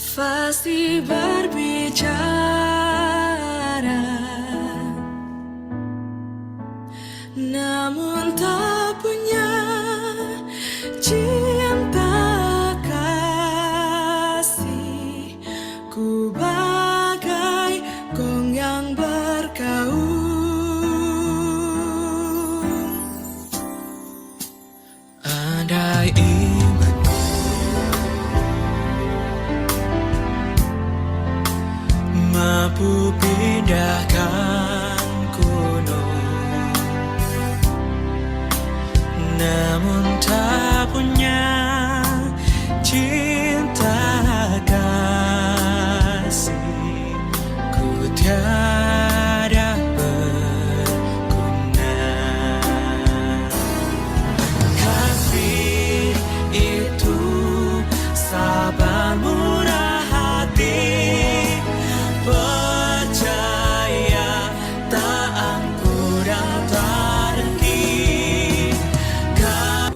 Fasih berbicara, namun tak punya cinta kasih. Ku bagai gong yang bergaung. Andai imanku mampu pindahkan gunung, namun tak punya cinta kasih. Ku tiada berguna. Kasih itu sabar murah hati, percaya tak angkuh dan tak dengki. Kau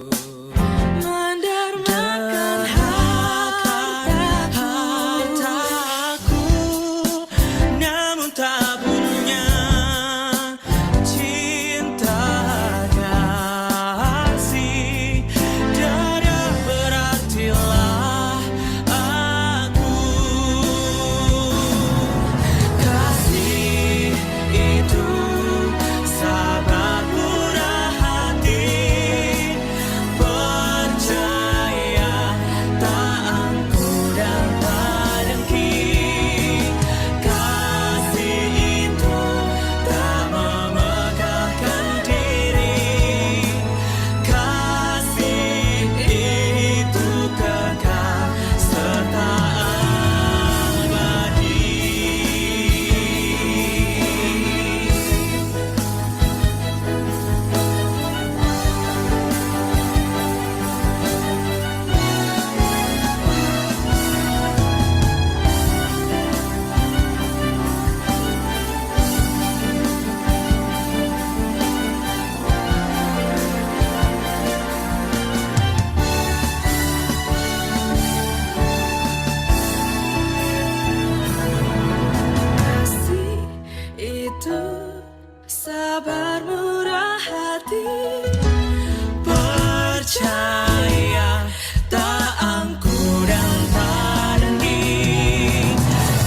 mendermakan hartaku, namun tak punya cinta kasih. Tiada berartilah aku. Kasih itu sabar murah hati, percaya tak angkuh dan tak dengki. Kasih itu tak memegahkan diri. Kasih itu kekal serta abadi. Kasih itu sabar murah hati, percaya tak angkuh dan tak dengki.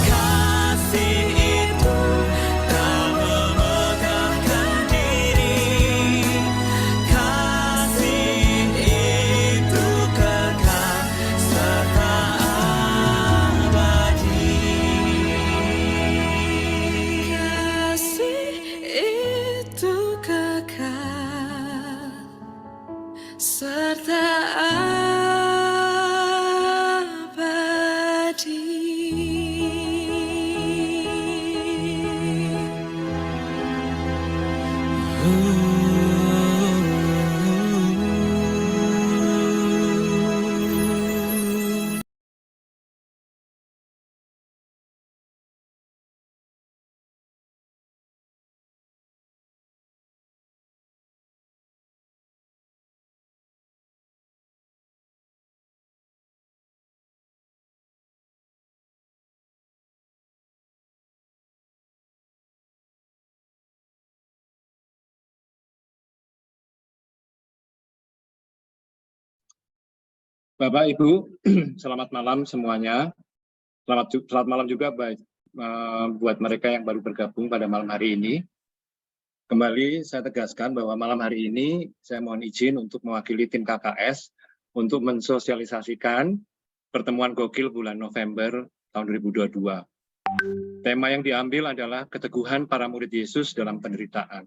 Kasih itu tak memegahkan diri. Kasih itu kekal serta abadi. Kasih itu kekal serta abadi. Bapak, Ibu, selamat malam semuanya. Selamat malam juga buat mereka yang baru bergabung pada malam hari ini. Kembali saya tegaskan bahwa malam hari ini saya mohon izin untuk mewakili tim KKS untuk mensosialisasikan pertemuan gokil bulan November tahun 2022. Tema yang diambil adalah keteguhan para murid Yesus dalam penderitaan.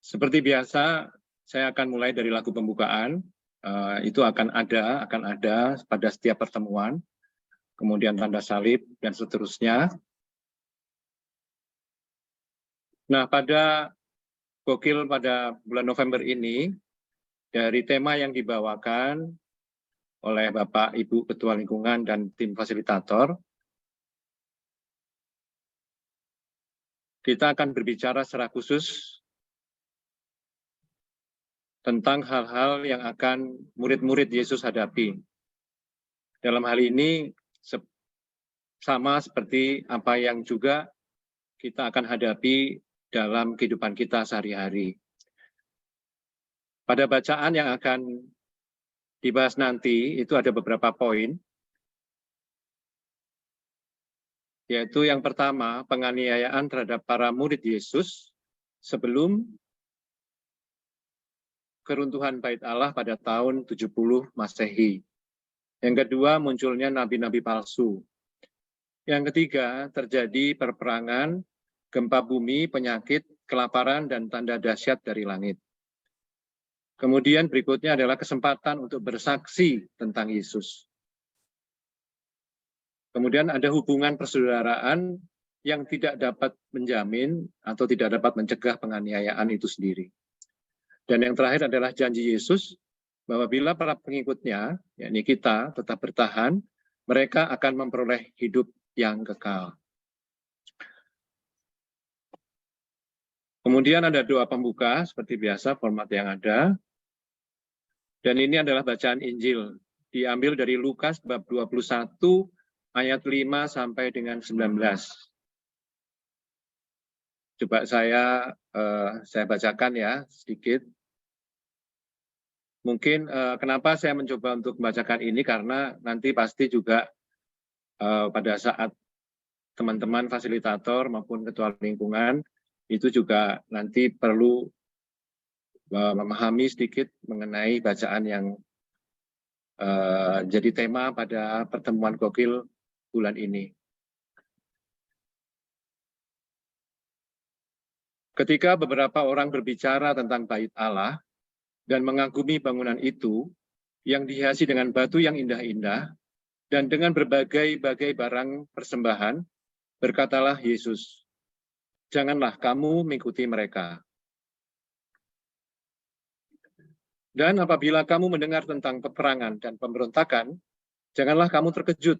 Seperti biasa, saya akan mulai dari lagu pembukaan. Itu akan ada pada setiap pertemuan, kemudian tanda salib dan seterusnya. Nah, pada gokil pada bulan November ini, dari tema yang dibawakan oleh Bapak, Ibu Ketua Lingkungan dan tim fasilitator, kita akan berbicara secara khusus tentang hal-hal yang akan murid-murid Yesus hadapi. Dalam hal ini sama seperti apa yang juga kita akan hadapi dalam kehidupan kita sehari-hari. Pada bacaan yang akan dibahas nanti, itu ada beberapa poin, yaitu yang pertama, penganiayaan terhadap para murid Yesus sebelum keruntuhan Bait Allah pada tahun 70 Masehi. Yang kedua, munculnya nabi-nabi palsu. Yang ketiga, terjadi perperangan, gempa bumi, penyakit, kelaparan, dan tanda dahsyat dari langit. Kemudian berikutnya adalah kesempatan untuk bersaksi tentang Yesus. Kemudian ada hubungan persaudaraan yang tidak dapat menjamin atau tidak dapat mencegah penganiayaan itu sendiri. Dan yang terakhir adalah janji Yesus bahwa bila para pengikutnya, yakni kita, tetap bertahan, mereka akan memperoleh hidup yang kekal. Kemudian ada doa pembuka, seperti biasa format yang ada. Dan ini adalah bacaan Injil, diambil dari Lukas bab 21 ayat 5 sampai dengan 19. Coba saya bacakan ya sedikit. Mungkin kenapa saya mencoba untuk membacakan ini, karena nanti pasti juga pada saat teman-teman fasilitator maupun ketua lingkungan itu juga nanti perlu memahami sedikit mengenai bacaan yang jadi tema pada pertemuan Gokil bulan ini. Ketika beberapa orang berbicara tentang Bait Allah dan mengagumi bangunan itu yang dihiasi dengan batu yang indah-indah dan dengan berbagai-bagai barang persembahan, berkatalah Yesus, "Janganlah kamu mengikuti mereka. Dan apabila kamu mendengar tentang peperangan dan pemberontakan, janganlah kamu terkejut,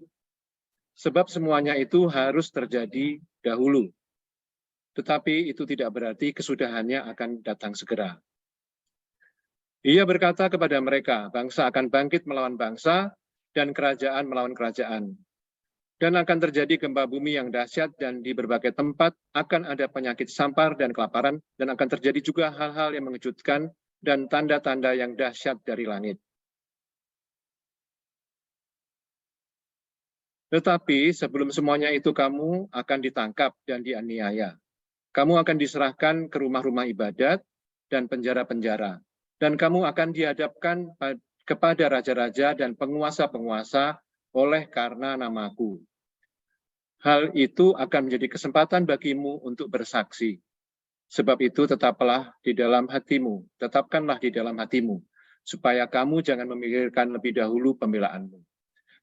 sebab semuanya itu harus terjadi dahulu. Tetapi itu tidak berarti kesudahannya akan datang segera." Ia berkata kepada mereka, bangsa akan bangkit melawan bangsa, dan kerajaan melawan kerajaan. Dan akan terjadi gempa bumi yang dahsyat, dan di berbagai tempat akan ada penyakit sampar dan kelaparan, dan akan terjadi juga hal-hal yang mengejutkan dan tanda-tanda yang dahsyat dari langit. Tetapi sebelum semuanya itu kamu akan ditangkap dan dianiaya. Kamu akan diserahkan ke rumah-rumah ibadat dan penjara-penjara. Dan kamu akan dihadapkan kepada raja-raja dan penguasa-penguasa oleh karena namaku. Hal itu akan menjadi kesempatan bagimu untuk bersaksi. Sebab itu tetapkanlah di dalam hatimu, supaya kamu jangan memikirkan lebih dahulu pembelaanmu.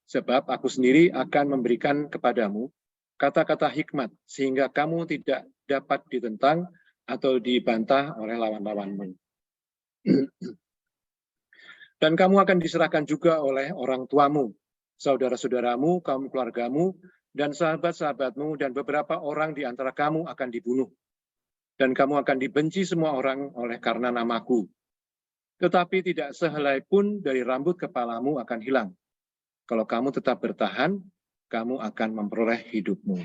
Sebab aku sendiri akan memberikan kepadamu kata-kata hikmat, sehingga kamu tidak dapat ditentang atau dibantah oleh lawan-lawanmu. Dan kamu akan diserahkan juga oleh orang tuamu, saudara-saudaramu, kaum keluargamu, dan sahabat-sahabatmu, dan beberapa orang di antara kamu akan dibunuh. Dan kamu akan dibenci semua orang oleh karena namaku. Tetapi tidak sehelai pun dari rambut kepalamu akan hilang. Kalau kamu tetap bertahan, kamu akan memperoleh hidupmu.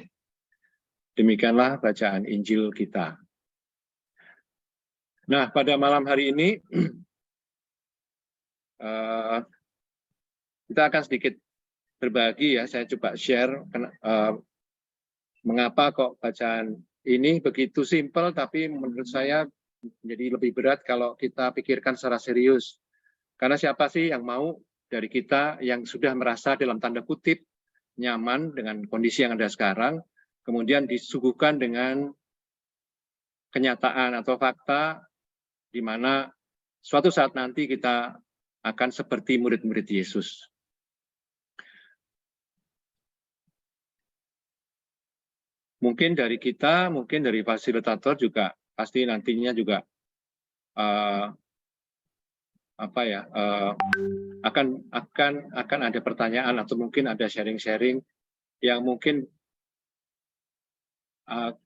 Demikianlah bacaan Injil kita. Nah, pada malam hari ini, kita akan sedikit berbagi ya, saya coba share mengapa kok bacaan ini begitu simpel, tapi menurut saya menjadi lebih berat kalau kita pikirkan secara serius. Karena siapa sih yang mau dari kita yang sudah merasa dalam tanda kutip nyaman dengan kondisi yang ada sekarang, kemudian disuguhkan dengan kenyataan atau fakta di mana suatu saat nanti kita akan seperti murid-murid Yesus. Mungkin dari kita, mungkin dari fasilitator juga pasti nantinya juga akan ada pertanyaan atau mungkin ada sharing-sharing yang mungkin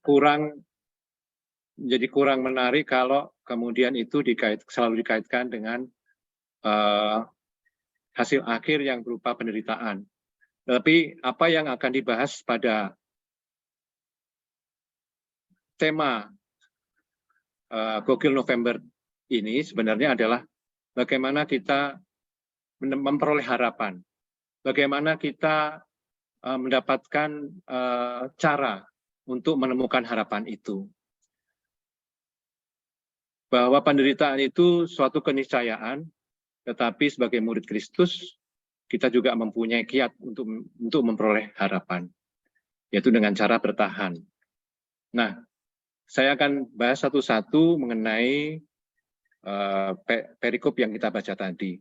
kurang menjadi kurang menarik kalau kemudian itu selalu dikaitkan dengan hasil akhir yang berupa penderitaan. Tapi apa yang akan dibahas pada tema Gokil November ini sebenarnya adalah bagaimana kita memperoleh harapan, bagaimana kita mendapatkan cara untuk menemukan harapan itu. Bahwa penderitaan itu suatu keniscayaan, tetapi sebagai murid Kristus, kita juga mempunyai kiat untuk memperoleh harapan, yaitu dengan cara bertahan. Nah, saya akan bahas satu-satu mengenai perikop yang kita baca tadi.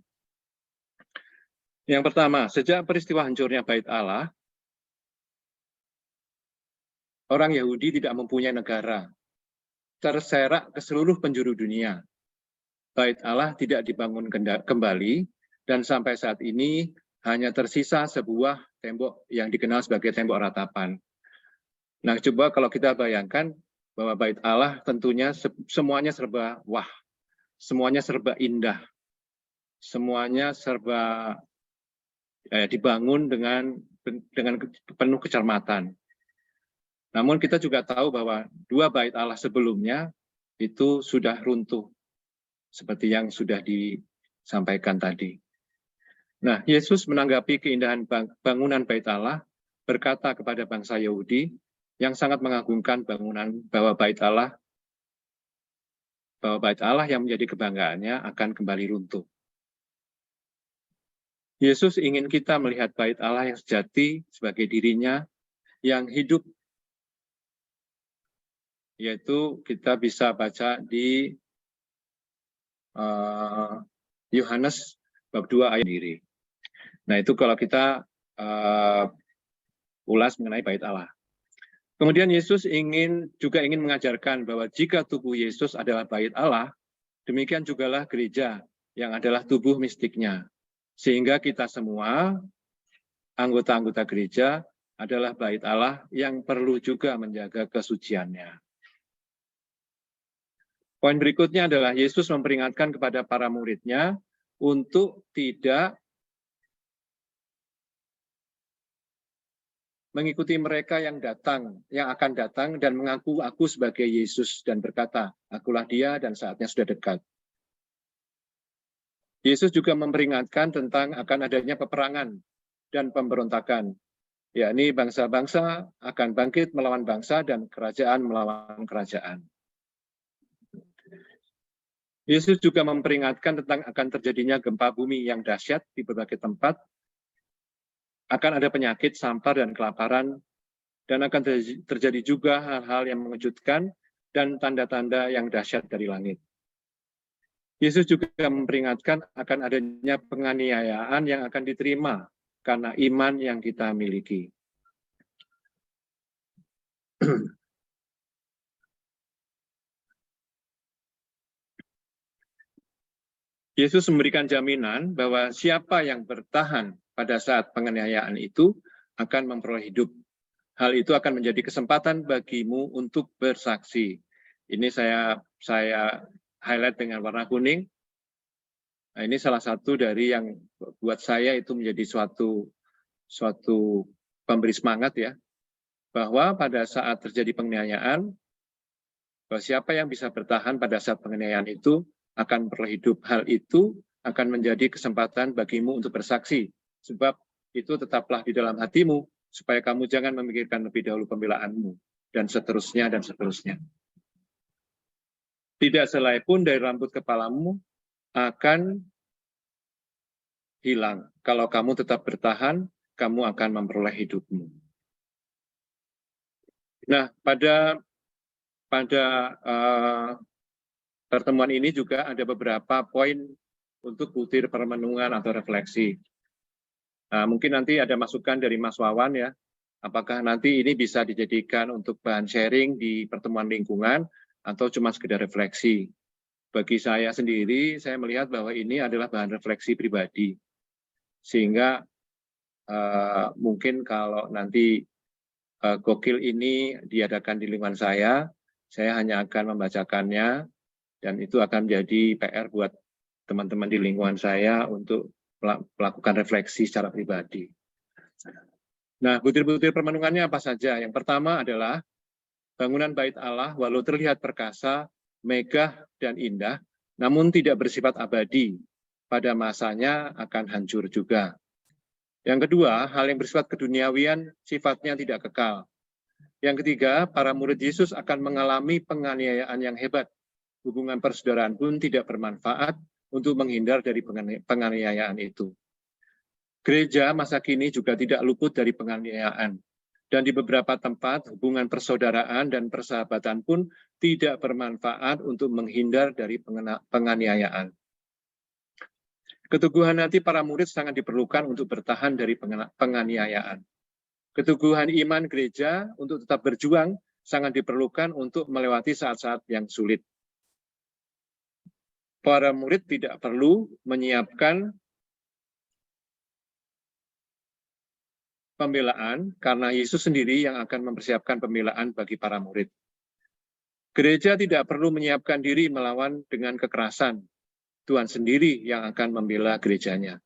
Yang pertama, sejak peristiwa hancurnya Bait Allah, orang Yahudi tidak mempunyai negara, terserak ke seluruh penjuru dunia. Bait Allah tidak dibangun kembali, dan sampai saat ini hanya tersisa sebuah tembok yang dikenal sebagai tembok ratapan. Nah, coba kalau kita bayangkan bahwa Bait Allah tentunya semuanya serba wah, semuanya serba indah, semuanya serba dibangun dengan penuh kecermatan. Namun kita juga tahu bahwa dua Bait Allah sebelumnya itu sudah runtuh, seperti yang sudah disampaikan tadi. Nah, Yesus menanggapi keindahan bangunan Bait Allah, berkata kepada bangsa Yahudi yang sangat mengagungkan bangunan bahwa Bait Allah yang menjadi kebanggaannya akan kembali runtuh. Yesus ingin kita melihat Bait Allah yang sejati sebagai dirinya yang hidup, yaitu kita bisa baca di Yohanes bab 2 ayat diri. Nah, itu kalau kita ulas mengenai Bait Allah. Kemudian Yesus juga ingin mengajarkan bahwa jika tubuh Yesus adalah Bait Allah, demikian jugalah gereja yang adalah tubuh mistiknya. Sehingga kita semua, anggota-anggota gereja, adalah Bait Allah yang perlu juga menjaga kesuciannya. Poin berikutnya adalah Yesus memperingatkan kepada para muridnya untuk tidak mengikuti mereka yang akan datang dan mengaku aku sebagai Yesus dan berkata, akulah dia dan saatnya sudah dekat. Yesus juga memperingatkan tentang akan adanya peperangan dan pemberontakan, yakni bangsa-bangsa akan bangkit melawan bangsa dan kerajaan melawan kerajaan. Yesus juga memperingatkan tentang akan terjadinya gempa bumi yang dahsyat di berbagai tempat, akan ada penyakit, sampar, dan kelaparan, dan akan terjadi juga hal-hal yang mengejutkan dan tanda-tanda yang dahsyat dari langit. Yesus juga memperingatkan akan adanya penganiayaan yang akan diterima karena iman yang kita miliki. Yesus memberikan jaminan bahwa siapa yang bertahan pada saat penganiayaan itu akan memperoleh hidup. Hal itu akan menjadi kesempatan bagimu untuk bersaksi. Ini saya highlight dengan warna kuning. Nah, ini salah satu dari yang buat saya itu menjadi suatu pemberi semangat ya, bahwa pada saat terjadi penganiayaan, bahwa siapa yang bisa bertahan pada saat penganiayaan itu akan memperoleh hidup. Hal itu akan menjadi kesempatan bagimu untuk bersaksi, sebab itu tetaplah di dalam hatimu, supaya kamu jangan memikirkan lebih dahulu pembelaanmu, dan seterusnya, dan seterusnya. Tidak selai pun dari rambut kepalamu akan hilang. Kalau kamu tetap bertahan, kamu akan memperoleh hidupmu. Nah, pada pertemuan ini juga ada beberapa poin untuk butir permenungan atau refleksi. Nah, mungkin nanti ada masukan dari Mas Wawan ya, apakah nanti ini bisa dijadikan untuk bahan sharing di pertemuan lingkungan atau cuma sekedar refleksi. Bagi saya sendiri, saya melihat bahwa ini adalah bahan refleksi pribadi. Sehingga mungkin kalau nanti Gokil ini diadakan di lingkungan saya Saya hanya akan membacakannya, dan itu akan menjadi PR buat teman-teman di lingkungan saya untuk melakukan refleksi secara pribadi. Nah, butir-butir permenungannya apa saja? Yang pertama adalah bangunan bait Allah walau terlihat perkasa, megah, dan indah, namun tidak bersifat abadi. Pada masanya akan hancur juga. Yang kedua, hal yang bersifat keduniawian sifatnya tidak kekal. Yang ketiga, para murid Yesus akan mengalami penganiayaan yang hebat. Hubungan persaudaraan pun tidak bermanfaat untuk menghindar dari penganiayaan itu. Gereja masa kini juga tidak luput dari penganiayaan. Dan di beberapa tempat, hubungan persaudaraan dan persahabatan pun tidak bermanfaat untuk menghindar dari penganiayaan. Keteguhan hati para murid sangat diperlukan untuk bertahan dari penganiayaan. Keteguhan iman gereja untuk tetap berjuang sangat diperlukan untuk melewati saat-saat yang sulit. Para murid tidak perlu menyiapkan pembelaan karena Yesus sendiri yang akan mempersiapkan pembelaan bagi para murid. Gereja tidak perlu menyiapkan diri melawan dengan kekerasan. Tuhan sendiri yang akan membela gerejanya.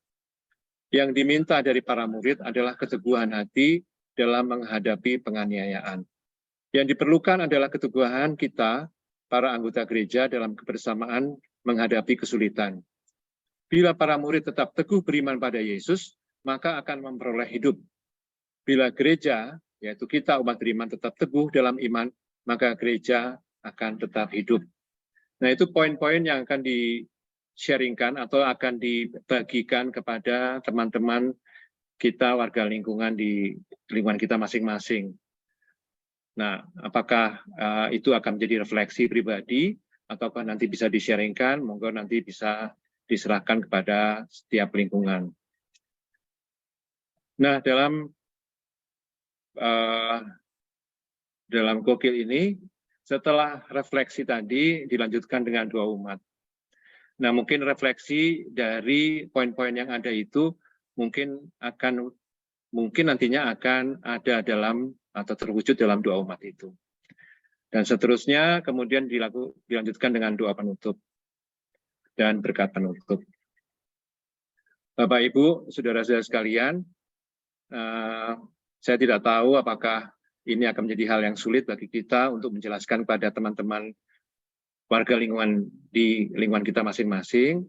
Yang diminta dari para murid adalah keteguhan hati dalam menghadapi penganiayaan. Yang diperlukan adalah keteguhan kita, para anggota gereja dalam kebersamaan menghadapi kesulitan. Bila para murid tetap teguh beriman pada Yesus, maka akan memperoleh hidup. Bila gereja, yaitu kita umat beriman tetap teguh dalam iman, maka gereja akan tetap hidup. Nah, itu poin-poin yang akan di-sharingkan atau akan dibagikan kepada teman-teman kita, warga lingkungan di lingkungan kita masing-masing. Nah, apakah itu akan menjadi refleksi pribadi, ataukah nanti bisa di-sharingkan, monggo nanti bisa diserahkan kepada setiap lingkungan. Nah, dalam kokil ini, setelah refleksi tadi dilanjutkan dengan doa umat. Nah, mungkin refleksi dari poin-poin yang ada itu mungkin nantinya akan ada dalam atau terwujud dalam doa umat itu. Dan seterusnya kemudian dilanjutkan dengan doa penutup dan berkat penutup. Bapak, Ibu, saudara-saudara sekalian, saya tidak tahu apakah ini akan menjadi hal yang sulit bagi kita untuk menjelaskan kepada teman-teman warga lingkungan di lingkungan kita masing-masing.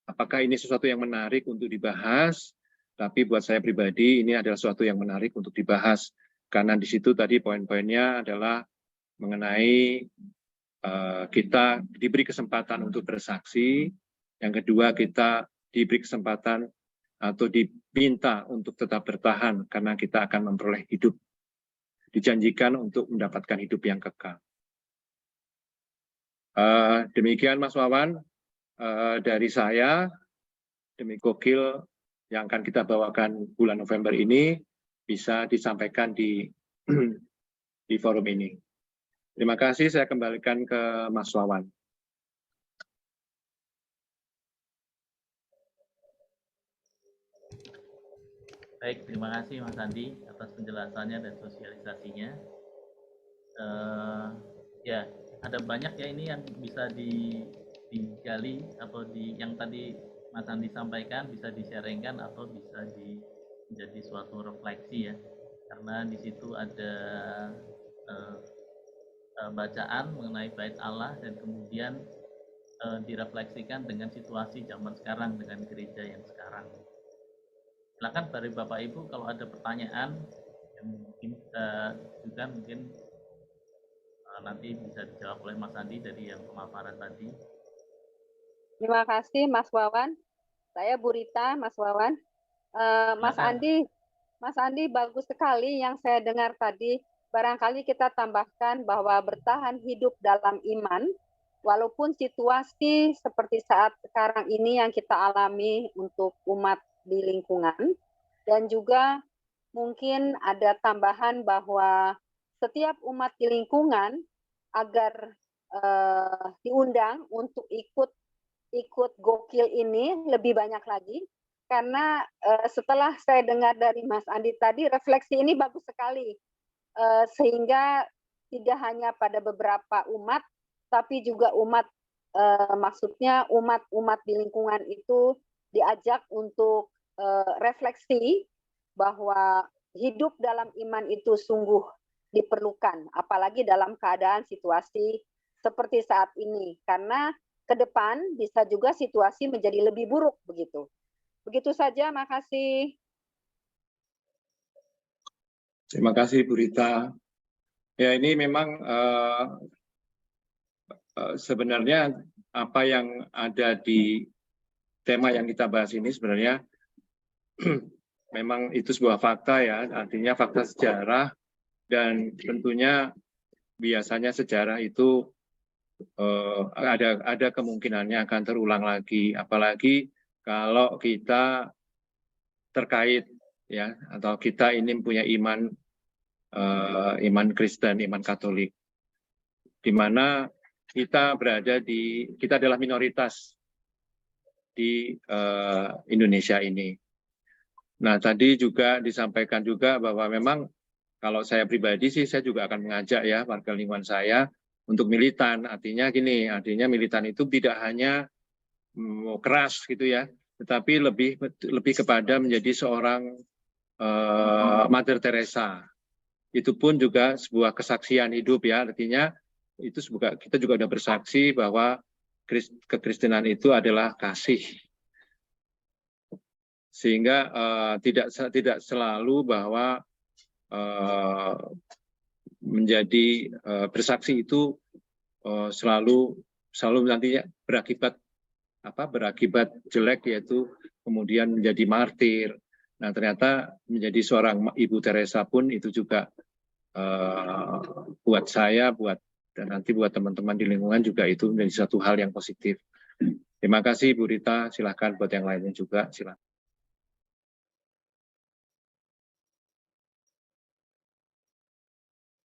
Apakah ini sesuatu yang menarik untuk dibahas? Tapi buat saya pribadi ini adalah sesuatu yang menarik untuk dibahas. Karena di situ tadi poin-poinnya adalah mengenai kita diberi kesempatan untuk bersaksi. Yang kedua, kita diberi kesempatan atau diminta untuk tetap bertahan karena kita akan memperoleh hidup. Dijanjikan untuk mendapatkan hidup yang kekal. Demikian Mas Wawan dari saya, demi kokil yang akan kita bawakan bulan November ini bisa disampaikan di forum ini. Terima kasih, saya kembalikan ke Mas Wawan. Baik, terima kasih Mas Andi atas penjelasannya dan sosialisasinya. Ya, ada banyak ya ini yang bisa digali atau yang tadi Mas Andi sampaikan bisa di-sharingkan atau bisa menjadi suatu refleksi ya. Karena di situ ada bacaan mengenai bait Allah dan kemudian direfleksikan dengan situasi zaman sekarang dengan gereja yang sekarang. Silakan dari Bapak Ibu kalau ada pertanyaan yang mungkin juga mungkin nanti bisa dijawab oleh Mas Andi dari yang pemaparan tadi. Terima kasih Mas Wawan. Saya Bu Rita, Mas Wawan. Mas Andi bagus sekali yang saya dengar tadi. Barangkali kita tambahkan bahwa bertahan hidup dalam iman, walaupun situasi seperti saat sekarang ini yang kita alami untuk umat di lingkungan, dan juga mungkin ada tambahan bahwa setiap umat di lingkungan agar diundang untuk ikut gokil ini lebih banyak lagi, karena setelah saya dengar dari Mas Andi tadi, refleksi ini bagus sekali, sehingga tidak hanya pada beberapa umat, tapi juga umat, maksudnya umat-umat di lingkungan itu diajak untuk refleksi bahwa hidup dalam iman itu sungguh diperlukan, apalagi dalam keadaan situasi seperti saat ini, karena ke depan bisa juga situasi menjadi lebih buruk begitu. Begitu saja, makasih. Terima kasih Bu Rita. Ya, ini memang sebenarnya apa yang ada di tema yang kita bahas ini sebenarnya memang itu sebuah fakta ya, artinya fakta sejarah, dan tentunya biasanya sejarah itu ada kemungkinannya akan terulang lagi, apalagi kalau kita terkait ya, atau kita ini punya iman Kristen, iman Katolik, di mana kita adalah minoritas di Indonesia ini. Nah, tadi juga disampaikan juga bahwa memang kalau saya pribadi sih, saya juga akan mengajak ya warga lingkungan saya untuk militan. Artinya gini, artinya militan itu tidak hanya keras gitu ya, tetapi lebih kepada menjadi seorang Mother Teresa. Itu pun juga sebuah kesaksian hidup ya, artinya itu kita juga sudah bersaksi bahwa kekristenan itu adalah kasih. Sehingga tidak selalu bahwa menjadi bersaksi itu selalu nantinya berakibat jelek, yaitu kemudian menjadi martir. Nah, ternyata menjadi seorang Ibu Teresa pun itu juga buat saya, dan nanti buat teman-teman di lingkungan juga itu menjadi satu hal yang positif. Terima kasih Bu Rita, silakan buat yang lainnya juga, silakan.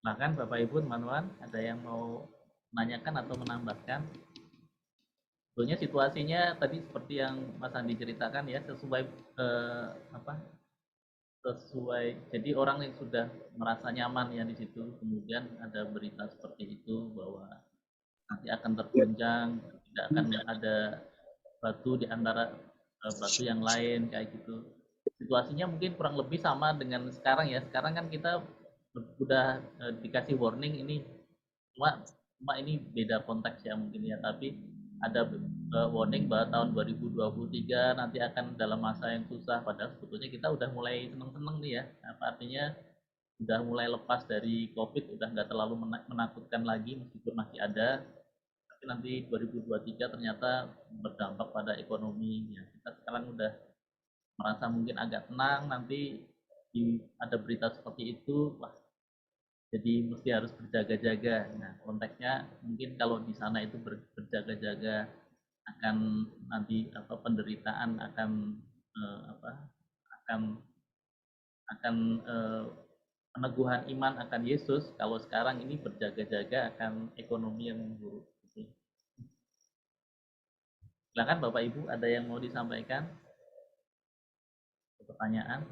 Silakan Bapak Ibu, teman-teman, ada yang mau menanyakan atau menambahkan? Sebetulnya situasinya tadi seperti yang Mas Andi ceritakan ya, sesuai jadi orang yang sudah merasa nyaman ya di situ, kemudian ada berita seperti itu bahwa nanti akan terguncang, tidak akan ada batu di antara batu yang lain kayak gitu. Situasinya mungkin kurang lebih sama dengan sekarang ya. Sekarang kan kita udah dikasih warning ini, cuma ini beda konteks ya mungkin ya, tapi ada warning bahwa tahun 2023 nanti akan dalam masa yang susah, padahal sebetulnya kita udah mulai seneng-seneng nih ya, artinya udah mulai lepas dari COVID, udah nggak terlalu menakutkan lagi meskipun masih ada, tapi nanti 2023 ternyata berdampak pada ekonomi ya. Kita sekarang udah merasa mungkin agak tenang, nanti ada berita seperti itu, wah jadi mesti harus berjaga-jaga. Nah, konteksnya mungkin kalau di sana itu berjaga-jaga akan nanti penderitaan akan peneguhan iman akan Yesus. Kalau sekarang ini berjaga-jaga akan ekonomi yang buruk. Silakan Bapak Ibu, ada yang mau disampaikan? Pertanyaan?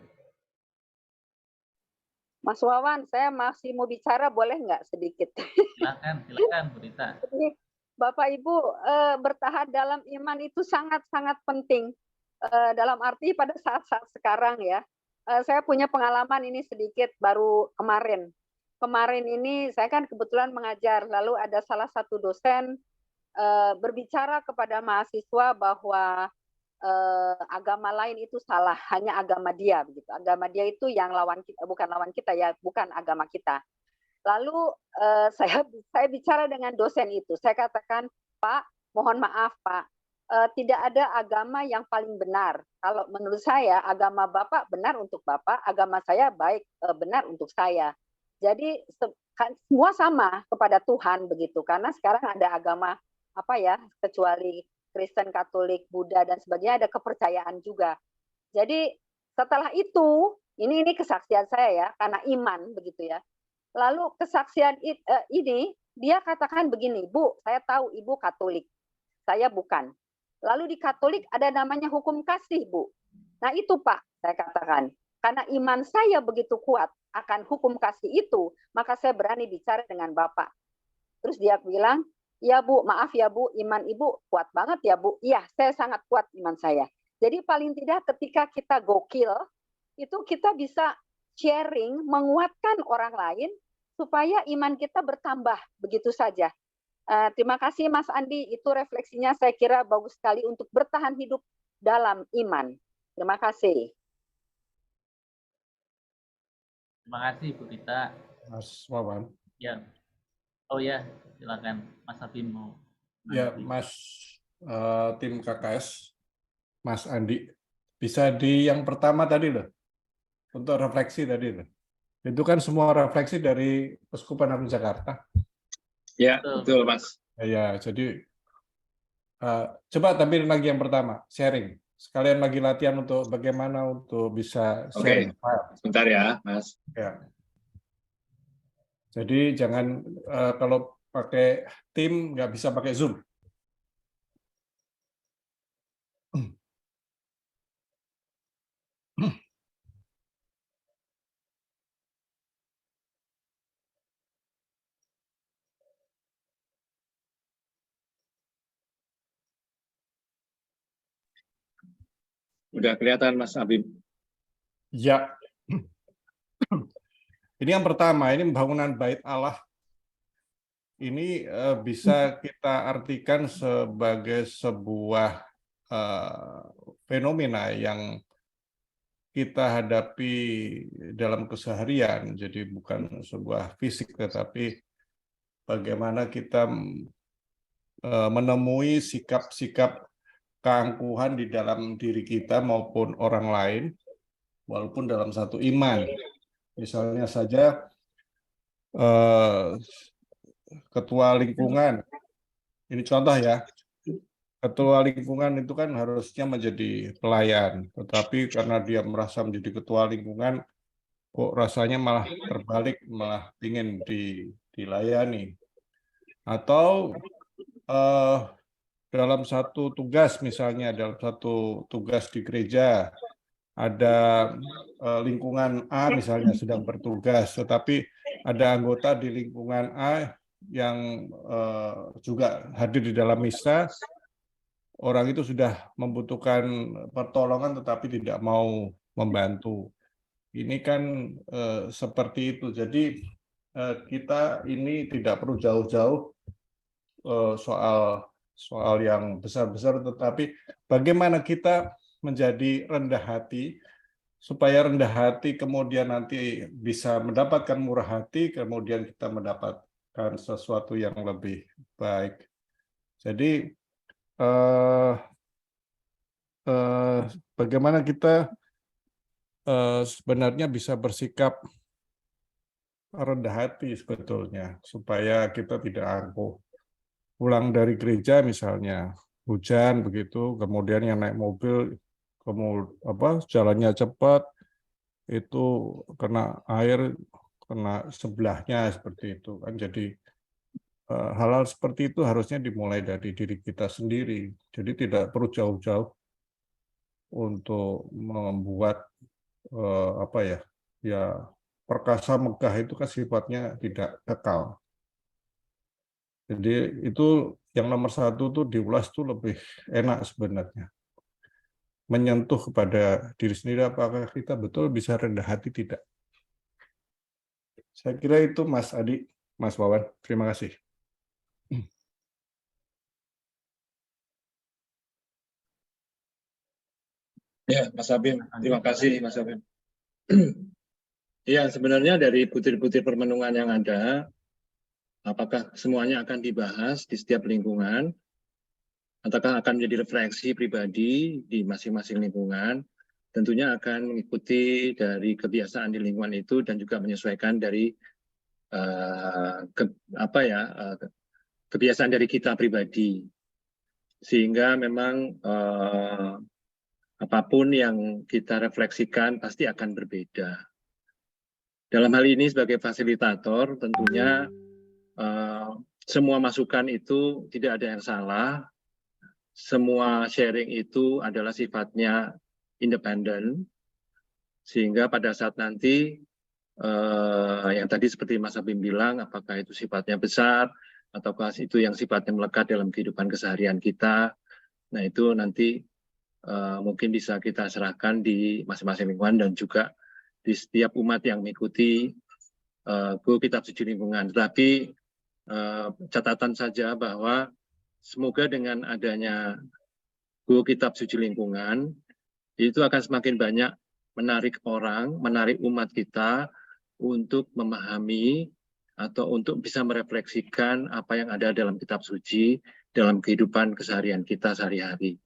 Mas Wawan, saya masih mau bicara, boleh nggak sedikit? Silakan Berita. Bapak Ibu, bertahan dalam iman itu sangat-sangat penting. Dalam arti pada saat-saat sekarang ya, saya punya pengalaman ini sedikit baru kemarin. Kemarin ini saya kan kebetulan mengajar, lalu ada salah satu dosen berbicara kepada mahasiswa bahwa agama lain itu salah, hanya agama dia begitu. Agama dia itu yang bukan lawan kita ya, bukan agama kita. Lalu saya bicara dengan dosen itu, saya katakan, Pak, mohon maaf Pak, tidak ada agama yang paling benar. Kalau menurut saya agama Bapak benar untuk Bapak, agama saya baik benar untuk saya. Jadi semua sama kepada Tuhan begitu, karena sekarang ada agama apa ya, kecuali Kristen, Katolik, Buddha dan sebagainya, ada kepercayaan juga. Jadi setelah itu, ini kesaksian saya ya, karena iman begitu ya. Lalu kesaksian ini dia katakan begini, Bu, saya tahu Ibu Katolik, saya bukan. Lalu di Katolik ada namanya hukum kasih, Bu. Nah itu Pak, saya katakan. karena iman saya begitu kuat akan hukum kasih itu, maka saya berani bicara dengan Bapak. Terus dia bilang, ya Bu, maaf ya Bu, iman Ibu kuat banget ya Bu. Iya, saya sangat kuat iman saya. Jadi paling tidak ketika kita gokil, itu kita bisa sharing, menguatkan orang lain, supaya iman kita bertambah, begitu saja. Terima kasih Mas Andi, itu refleksinya saya kira bagus sekali untuk bertahan hidup dalam iman. Terima kasih. Terima kasih Bu Rita. Mas Wawan. Ya. Oh ya, silakan Mas Abim mau. Ya, Mas tim KKS, Mas Andi, bisa di yang pertama tadi loh, untuk refleksi tadi loh. Itu kan semua refleksi dari Uskupan Agung Jakarta. Ya, betul Mas. Ya, jadi coba tampilin lagi yang pertama, sharing. Sekalian lagi latihan untuk bagaimana untuk bisa sharing. Sebentar ya, Mas. Ya. Jadi jangan kalau pakai tim nggak bisa pakai Zoom. Udah kelihatan Mas Abim? Ya. Ini yang pertama, ini bangunan Bait Allah. Ini bisa kita artikan sebagai sebuah fenomena yang kita hadapi dalam keseharian. Jadi bukan sebuah fisik, tetapi bagaimana kita menemui sikap-sikap keangkuhan di dalam diri kita maupun orang lain, walaupun dalam satu iman. Misalnya saja ketua lingkungan, ini contoh ya, ketua lingkungan itu kan harusnya menjadi pelayan, tetapi karena dia merasa menjadi ketua lingkungan, kok rasanya malah terbalik, malah ingin dilayani. Atau dalam satu tugas, misalnya dalam satu tugas di gereja, ada lingkungan A misalnya sedang bertugas, tetapi ada anggota di lingkungan A yang juga hadir di dalam misa, orang itu sudah membutuhkan pertolongan tetapi tidak mau membantu. Ini kan seperti itu. Jadi kita ini tidak perlu jauh-jauh soal yang besar-besar, tetapi bagaimana kita menjadi rendah hati, supaya rendah hati kemudian nanti bisa mendapatkan murah hati, kemudian kita mendapatkan sesuatu yang lebih baik. Jadi bagaimana kita sebenarnya bisa bersikap rendah hati sebetulnya, supaya kita tidak angkuh. Pulang dari gereja misalnya, hujan begitu, kemudian yang naik mobil, jalannya cepat, itu kena air, kena sebelahnya seperti itu kan. Jadi hal-hal seperti itu harusnya dimulai dari diri kita sendiri. Jadi tidak perlu jauh-jauh untuk membuat perkasa megah itu kan sifatnya tidak kekal. Jadi itu yang nomor satu tuh diulas tuh lebih enak sebenarnya. Menyentuh kepada diri sendiri, apakah kita betul bisa rendah hati, tidak. Saya kira itu Mas Adi, Mas Wawan. Terima kasih. Ya, Mas Abim. Terima kasih, Mas Abim. Ya, sebenarnya dari butir-butir permenungan yang ada, apakah semuanya akan dibahas di setiap lingkungan, ataukah akan menjadi refleksi pribadi di masing-masing lingkungan, tentunya akan mengikuti dari kebiasaan di lingkungan itu dan juga menyesuaikan dari kebiasaan dari kita pribadi. Sehingga memang apapun yang kita refleksikan pasti akan berbeda. Dalam hal ini sebagai fasilitator tentunya semua masukan itu tidak ada yang salah, semua sharing itu adalah sifatnya independen, Sehingga pada saat nanti yang tadi seperti Mas Abim bilang, apakah itu sifatnya besar ataukah itu yang sifatnya melekat dalam kehidupan keseharian kita. Nah, itu nanti mungkin bisa kita serahkan di masing-masing lingkungan dan juga di setiap umat yang mengikuti Go Kitab Suci Lingkungan. Tetapi catatan saja bahwa semoga dengan adanya Go Kitab Suci Lingkungan itu akan semakin banyak menarik orang, menarik umat kita untuk memahami atau untuk bisa merefleksikan apa yang ada dalam kitab suci dalam kehidupan keseharian kita sehari-hari.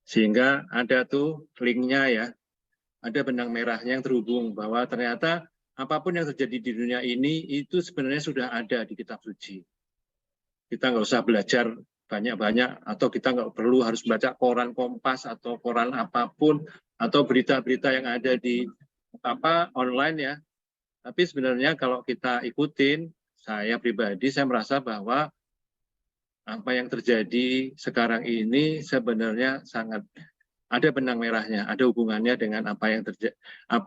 Sehingga ada tuh linknya ya, ada benang merahnya yang terhubung bahwa ternyata apapun yang terjadi di dunia ini itu sebenarnya sudah ada di kitab suci. Kita nggak usah belajar banyak-banyak atau kita nggak perlu harus baca koran Kompas atau koran apapun atau berita-berita yang ada di online ya. Tapi sebenarnya kalau kita ikutin, saya pribadi saya merasa bahwa apa yang terjadi sekarang ini sebenarnya sangat ada benang merahnya, ada hubungannya dengan apa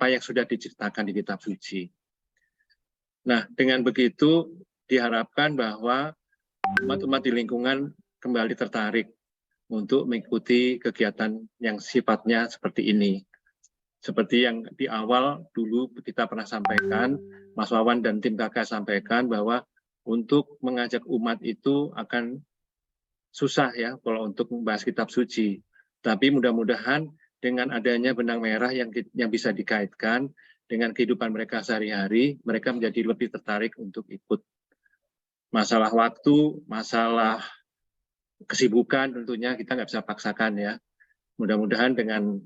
yang sudah diceritakan di kitab suci. Nah, dengan begitu diharapkan bahwa umat-umat di lingkungan kembali tertarik untuk mengikuti kegiatan yang sifatnya seperti ini. Seperti yang di awal dulu kita pernah sampaikan, Mas Wawan dan tim kakak sampaikan bahwa untuk mengajak umat itu akan susah ya kalau untuk membahas kitab suci. Tapi mudah-mudahan dengan adanya benang merah yang bisa dikaitkan dengan kehidupan mereka sehari-hari, mereka menjadi lebih tertarik untuk ikut. Masalah waktu, masalah kesibukan tentunya kita nggak bisa paksakan ya. Mudah-mudahan dengan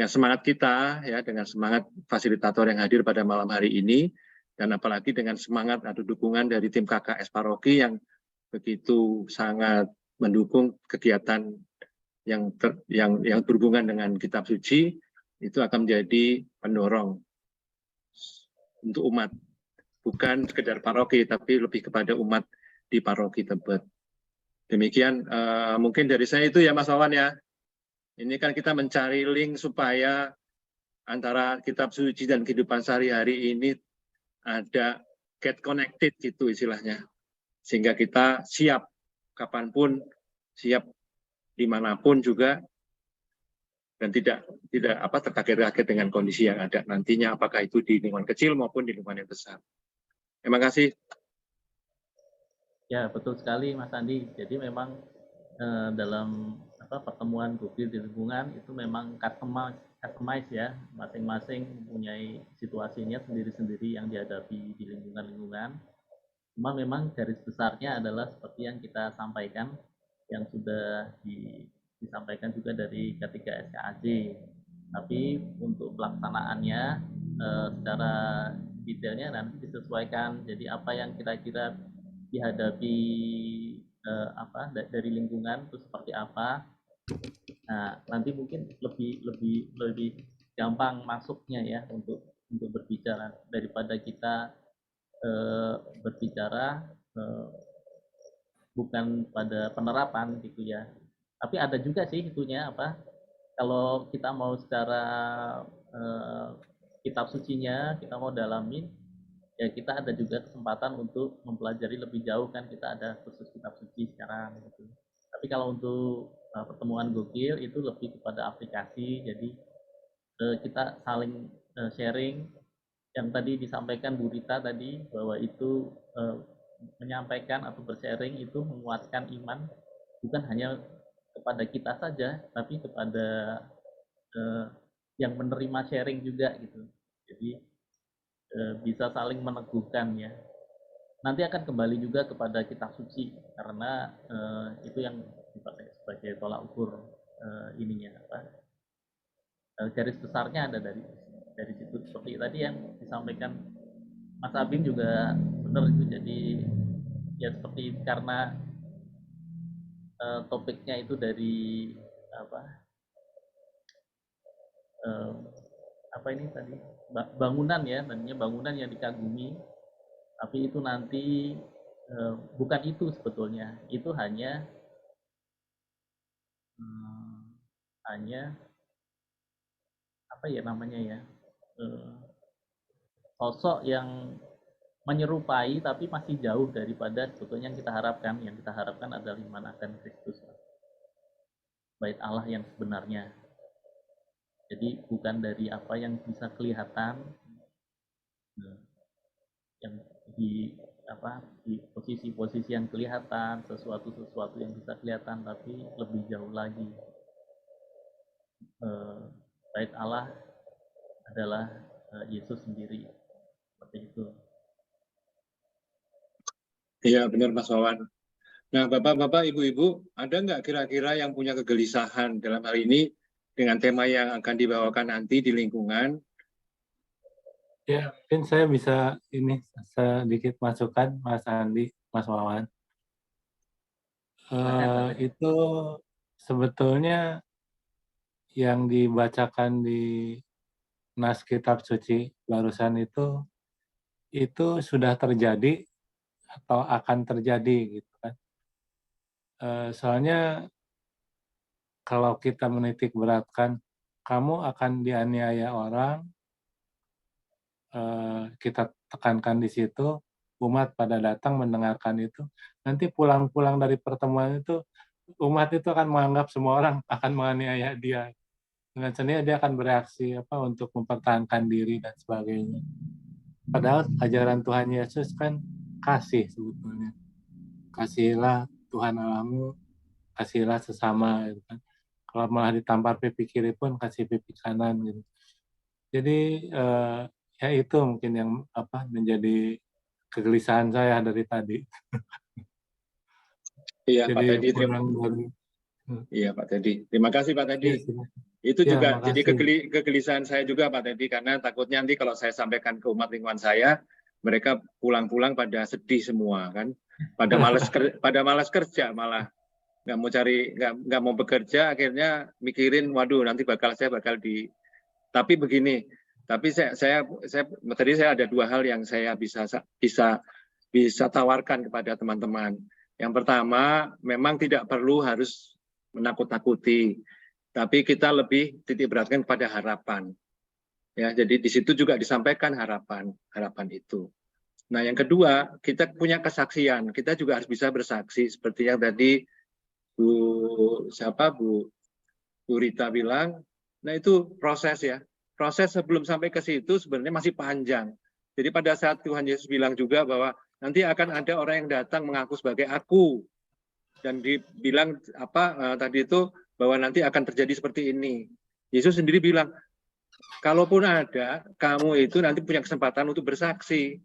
semangat kita ya, dengan semangat fasilitator yang hadir pada malam hari ini, dan apalagi dengan semangat atau dukungan dari tim KKS Paroki yang begitu sangat mendukung kegiatan yang berhubungan dengan kitab suci, itu akan menjadi pendorong untuk umat, bukan sekedar paroki tapi lebih kepada umat di paroki Tebet. Demikian mungkin dari saya itu ya Mas Wawan ya. Ini kan kita mencari link supaya antara kitab suci dan kehidupan sehari-hari ini ada get connected gitu istilahnya. Sehingga kita siap kapanpun, siap dimanapun juga, dan tidak terkaget-kaget dengan kondisi yang ada nantinya, apakah itu di lingkungan kecil maupun di lingkungan yang besar. Terima kasih. Ya, betul sekali Mas Andi. Jadi memang dalam pertemuan Gokil di lingkungan itu memang customize ya, masing-masing mempunyai situasinya sendiri-sendiri yang dihadapi di lingkungan-lingkungan. Cuma memang garis besarnya adalah seperti yang kita sampaikan, yang sudah disampaikan juga dari K3 SKAJ. Tapi untuk pelaksanaannya secara detailnya nanti disesuaikan. Jadi apa yang kira-kira dihadapi dari lingkungan itu seperti apa. Nah, nanti mungkin lebih gampang masuknya ya untuk berbicara daripada kita berbicara bukan pada penerapan gitu ya. Tapi ada juga sih itunya kalau kita mau secara kitab sucinya kita mau dalamin, ya kita ada juga kesempatan untuk mempelajari lebih jauh kan, kita ada khusus kitab suci sekarang gitu. Tapi kalau untuk pertemuan Gokil itu lebih kepada aplikasi, jadi kita saling sharing. Yang tadi disampaikan Bu Rita tadi bahwa itu menyampaikan atau bersharing itu menguatkan iman bukan hanya kepada kita saja, tapi kepada yang menerima sharing juga gitu. Jadi bisa saling meneguhkan ya. Nanti akan kembali juga kepada kitab suci karena itu yang dipakai sebagai tolak ukur ininya garis besarnya ada dari situ. Seperti tadi yang disampaikan Mas Abim juga benar itu. Jadi ya seperti karena topiknya itu dari ini tadi bangunan ya, namanya bangunan yang dikagumi, tapi itu nanti bukan itu sebetulnya, itu hanya apa ya namanya ya, sosok yang menyerupai tapi masih jauh daripada sebetulnya yang kita harapkan. Yang kita harapkan adalah iman akan Kristus, bait Allah yang sebenarnya. Jadi bukan dari apa yang bisa kelihatan, yang di posisi-posisi yang kelihatan, sesuatu yang bisa kelihatan, tapi lebih jauh lagi. Bait Allah adalah Yesus sendiri, seperti itu. Iya, benar Mas Wawan. Nah, Bapak-Bapak, Ibu-Ibu, ada nggak kira-kira yang punya kegelisahan dalam hal ini dengan tema yang akan dibawakan nanti di lingkungan? Ya, mungkin saya bisa ini sedikit masukan, Mas Andi, Mas Wawan. Itu sebetulnya yang dibacakan di nas kitab suci barusan itu sudah terjadi atau akan terjadi gitu kan. Soalnya kalau kita menitik beratkan, kamu akan dianiaya orang, kita tekankan di situ, umat pada datang mendengarkan itu, nanti pulang-pulang dari pertemuan itu, umat itu akan menganggap semua orang akan menganiaya dia. Dengan sendirinya dia akan bereaksi untuk mempertahankan diri dan sebagainya. Padahal ajaran Tuhan Yesus kan kasih sebetulnya. Kasihilah Tuhan Allahmu, kasihilah sesama gitu kan. Kalau malah ditampar pipi kiri pun kasih pipi kanan gitu. Jadi ya itu mungkin yang menjadi kegelisahan saya dari tadi. Iya, jadi Pak Teddy. Iya, Pak Teddy. Terima kasih, Pak Teddy. Ya, Itu ya, juga makasih. jadi kegelisahan saya juga, Pak Teddy, karena takutnya nanti kalau saya sampaikan ke umat lingkungan saya, mereka pulang-pulang pada sedih semua kan, pada malas kerja malah nggak mau bekerja, akhirnya mikirin, waduh nanti saya bakal di. Tapi begini, tapi saya tadi saya ada dua hal yang saya bisa tawarkan kepada teman-teman. Yang pertama, memang tidak perlu harus menakut-nakuti, tapi kita lebih titik beratkan pada harapan. Ya, jadi di situ juga disampaikan harapan itu. Nah, yang kedua, kita punya kesaksian. Kita juga harus bisa bersaksi seperti yang tadi Bu Rita bilang. Nah, itu proses ya. Proses sebelum sampai ke situ sebenarnya masih panjang. Jadi pada saat Tuhan Yesus bilang juga bahwa nanti akan ada orang yang datang mengaku sebagai aku, dan dibilang tadi itu bahwa nanti akan terjadi seperti ini. Yesus sendiri bilang, kalaupun ada, kamu itu nanti punya kesempatan untuk bersaksi.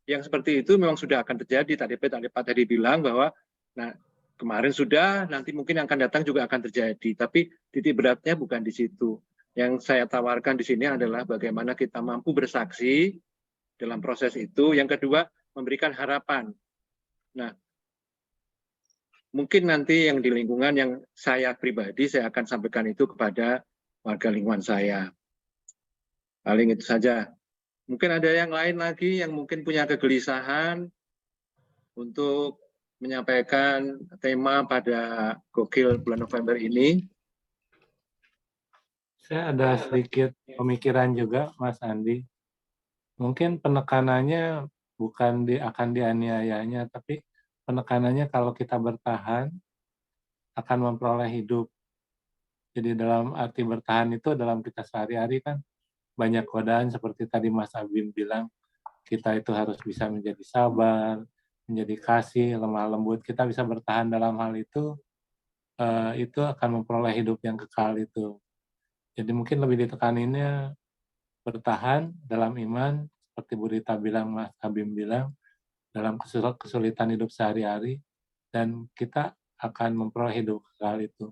Yang seperti itu memang sudah akan terjadi. Tadi Pak tadi bilang bahwa kemarin sudah, nanti mungkin yang akan datang juga akan terjadi. Tapi titik beratnya bukan di situ. Yang saya tawarkan di sini adalah bagaimana kita mampu bersaksi dalam proses itu. Yang kedua, memberikan harapan. Nah, mungkin nanti yang di lingkungan yang saya pribadi, saya akan sampaikan itu kepada warga lingkungan saya. Paling itu saja. Mungkin ada yang lain lagi yang mungkin punya kegelisahan untuk menyampaikan tema pada Gokil bulan November ini. Saya ada sedikit pemikiran juga, Mas Andi. Mungkin penekanannya bukan akan dianiayanya, tapi penekanannya kalau kita bertahan akan memperoleh hidup. Jadi dalam arti bertahan itu dalam kita sehari-hari kan banyak godaan seperti tadi Mas Abim bilang, kita itu harus bisa menjadi sabar, menjadi kasih, lemah lembut. Kita bisa bertahan dalam hal itu akan memperoleh hidup yang kekal itu. Jadi mungkin lebih ditekaninnya bertahan dalam iman, seperti Bu Rita bilang, Mas Abim bilang, dalam kesulitan hidup sehari-hari, dan kita akan memperoleh hidup kekal itu.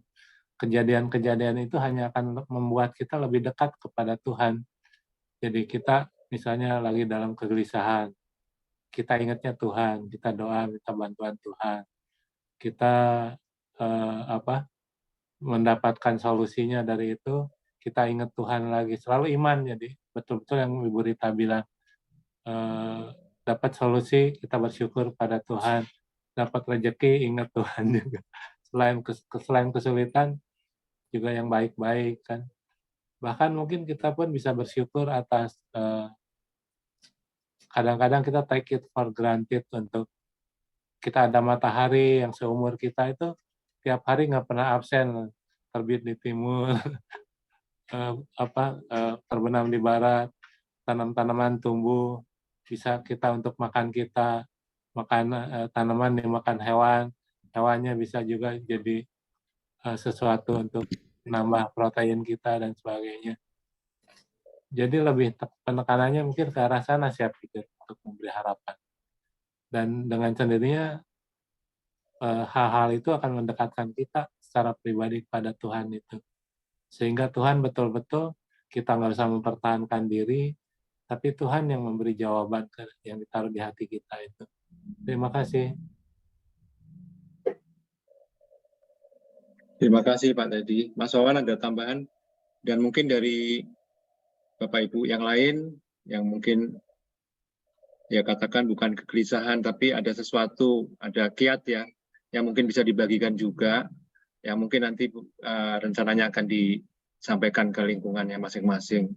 Kejadian-kejadian itu hanya akan membuat kita lebih dekat kepada Tuhan. Jadi kita misalnya lagi dalam kegelisahan, kita ingatnya Tuhan, kita doa minta bantuan Tuhan, kita mendapatkan solusinya dari itu, kita ingat Tuhan lagi, selalu iman. Jadi betul-betul yang Ibu Rita bilang, dapat solusi kita bersyukur pada Tuhan, dapat rezeki ingat Tuhan juga. Selain kesulitan juga yang baik-baik kan. Bahkan mungkin kita pun bisa bersyukur atas kadang-kadang kita take it for granted untuk kita ada matahari yang seumur kita itu tiap hari nggak pernah absen, terbit di timur, terbenam di barat, tanaman tumbuh, bisa kita untuk makan kita, makan tanaman dimakan hewan, hewannya bisa juga jadi sesuatu untuk menambah protein kita dan sebagainya. Jadi lebih penekanannya mungkin ke arah sana saya pikir untuk memberi harapan. Dan dengan sendirinya hal-hal itu akan mendekatkan kita secara pribadi kepada Tuhan itu. Sehingga Tuhan betul-betul kita nggak usah mempertahankan diri, tapi Tuhan yang memberi jawaban yang ditaruh di hati kita itu. Terima kasih. Terima kasih Pak Teddy. Mas Wawan ada tambahan? Dan mungkin dari Bapak Ibu yang lain yang mungkin ya katakan bukan kegelisahan tapi ada sesuatu, ada kiat ya yang mungkin bisa dibagikan juga, yang mungkin nanti rencananya akan disampaikan ke lingkungannya masing-masing.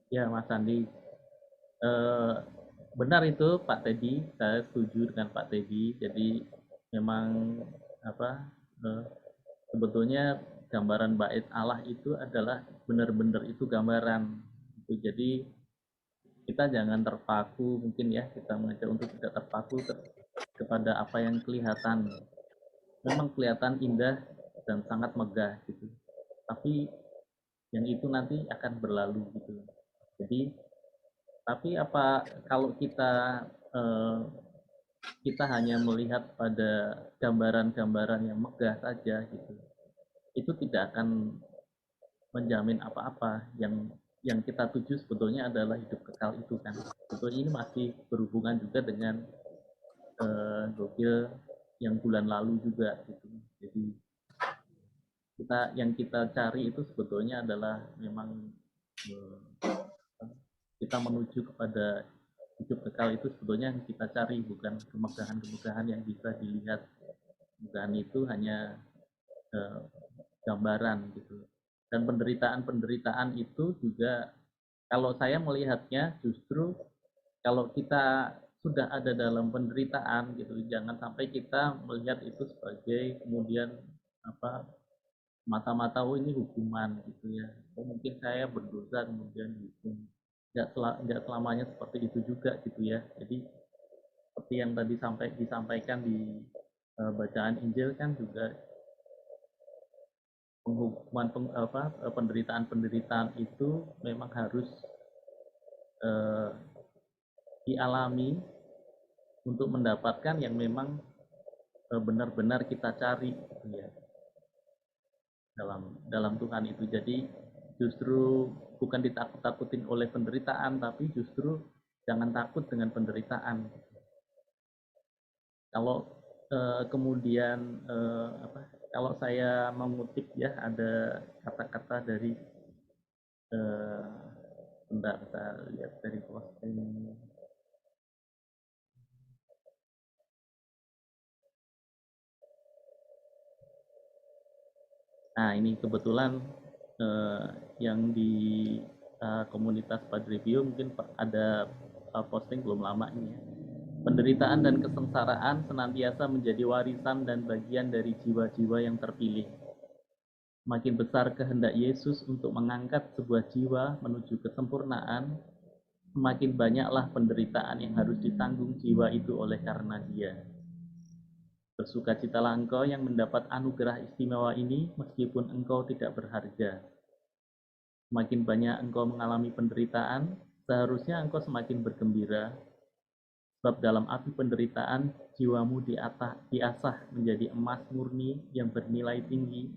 Ya Mas Andi, benar itu Pak Teddy, saya setuju dengan Pak Teddy. Jadi memang sebetulnya gambaran bait Allah itu adalah benar-benar itu gambaran. Jadi kita jangan terpaku, mungkin ya kita mengajak untuk tidak terpaku kepada apa yang kelihatan. Memang kelihatan indah dan sangat megah gitu. Tapi yang itu nanti akan berlalu gitu. Jadi tapi apa kalau kita hanya melihat pada gambaran-gambaran yang megah saja gitu, itu tidak akan menjamin apa-apa. Yang kita tuju sebetulnya adalah hidup kekal itu kan. Sebetulnya ini masih berhubungan juga dengan gokil yang bulan lalu juga gitu. Jadi kita cari itu sebetulnya adalah memang kita menuju kepada hidup kekal itu sebetulnya yang kita cari, bukan kemegahan-kemegahan yang bisa dilihat. Kemegahan itu hanya gambaran gitu. Dan penderitaan-penderitaan itu juga kalau saya melihatnya justru kalau kita sudah ada dalam penderitaan gitu, jangan sampai kita melihat itu sebagai kemudian mata-mata ini hukuman gitu ya. Mungkin saya berdosa kemudian dihukum. Nggak selamanya seperti itu juga gitu ya. Jadi seperti yang tadi disampaikan di bacaan Injil kan juga penghukuman penderitaan itu memang harus dialami untuk mendapatkan yang memang benar-benar kita cari gitu ya dalam Tuhan itu. Jadi justru bukan ditakut-takutin oleh penderitaan, tapi justru jangan takut dengan penderitaan. Kalau kemudian kalau saya mengutip ya ada kata-kata dari bentar saya lihat dari posting. Nah ini kebetulan yang di komunitas Padre Pio mungkin ada posting belum lama ini ya. Penderitaan dan kesengsaraan senantiasa menjadi warisan dan bagian dari jiwa-jiwa yang terpilih. Makin besar kehendak Yesus untuk mengangkat sebuah jiwa menuju kesempurnaan, semakin banyaklah penderitaan yang harus ditanggung jiwa itu oleh karena Dia. Bersukacitalah engkau yang mendapat anugerah istimewa ini meskipun engkau tidak berharga. Semakin banyak engkau mengalami penderitaan, seharusnya engkau semakin bergembira. Sebab dalam api penderitaan, jiwamu diasah menjadi emas murni yang bernilai tinggi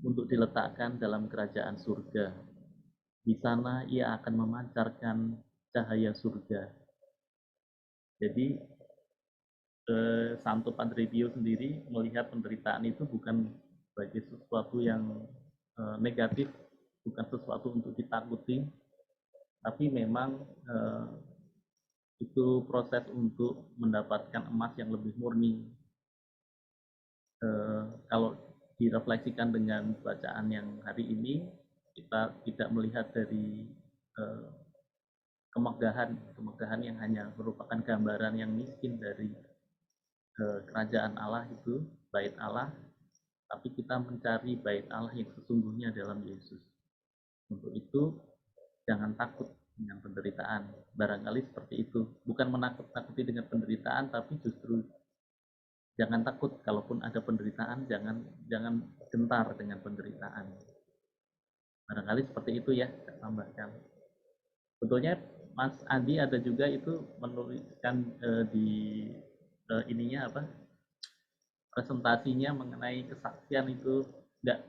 untuk diletakkan dalam kerajaan surga. Di sana ia akan memancarkan cahaya surga. Jadi, Santo Padre Pio sendiri melihat penderitaan itu bukan sebagai sesuatu yang negatif, bukan sesuatu untuk ditakuti, tapi memang itu proses untuk mendapatkan emas yang lebih murni. Kalau direfleksikan dengan bacaan yang hari ini, kita tidak melihat dari kemegahan yang hanya merupakan gambaran yang miskin dari kerajaan Allah itu, bait Allah, tapi kita mencari bait Allah yang sesungguhnya dalam Yesus. Untuk itu, jangan takut dengan penderitaan. Barangkali seperti itu. Bukan menakut-nakuti dengan penderitaan, tapi justru jangan takut. Kalaupun ada penderitaan, jangan gentar dengan penderitaan. Barangkali seperti itu ya, saya tambahkan. Sebetulnya Mas Andi ada juga itu menuliskan di ininya apa, presentasinya mengenai kesaksian itu enggak,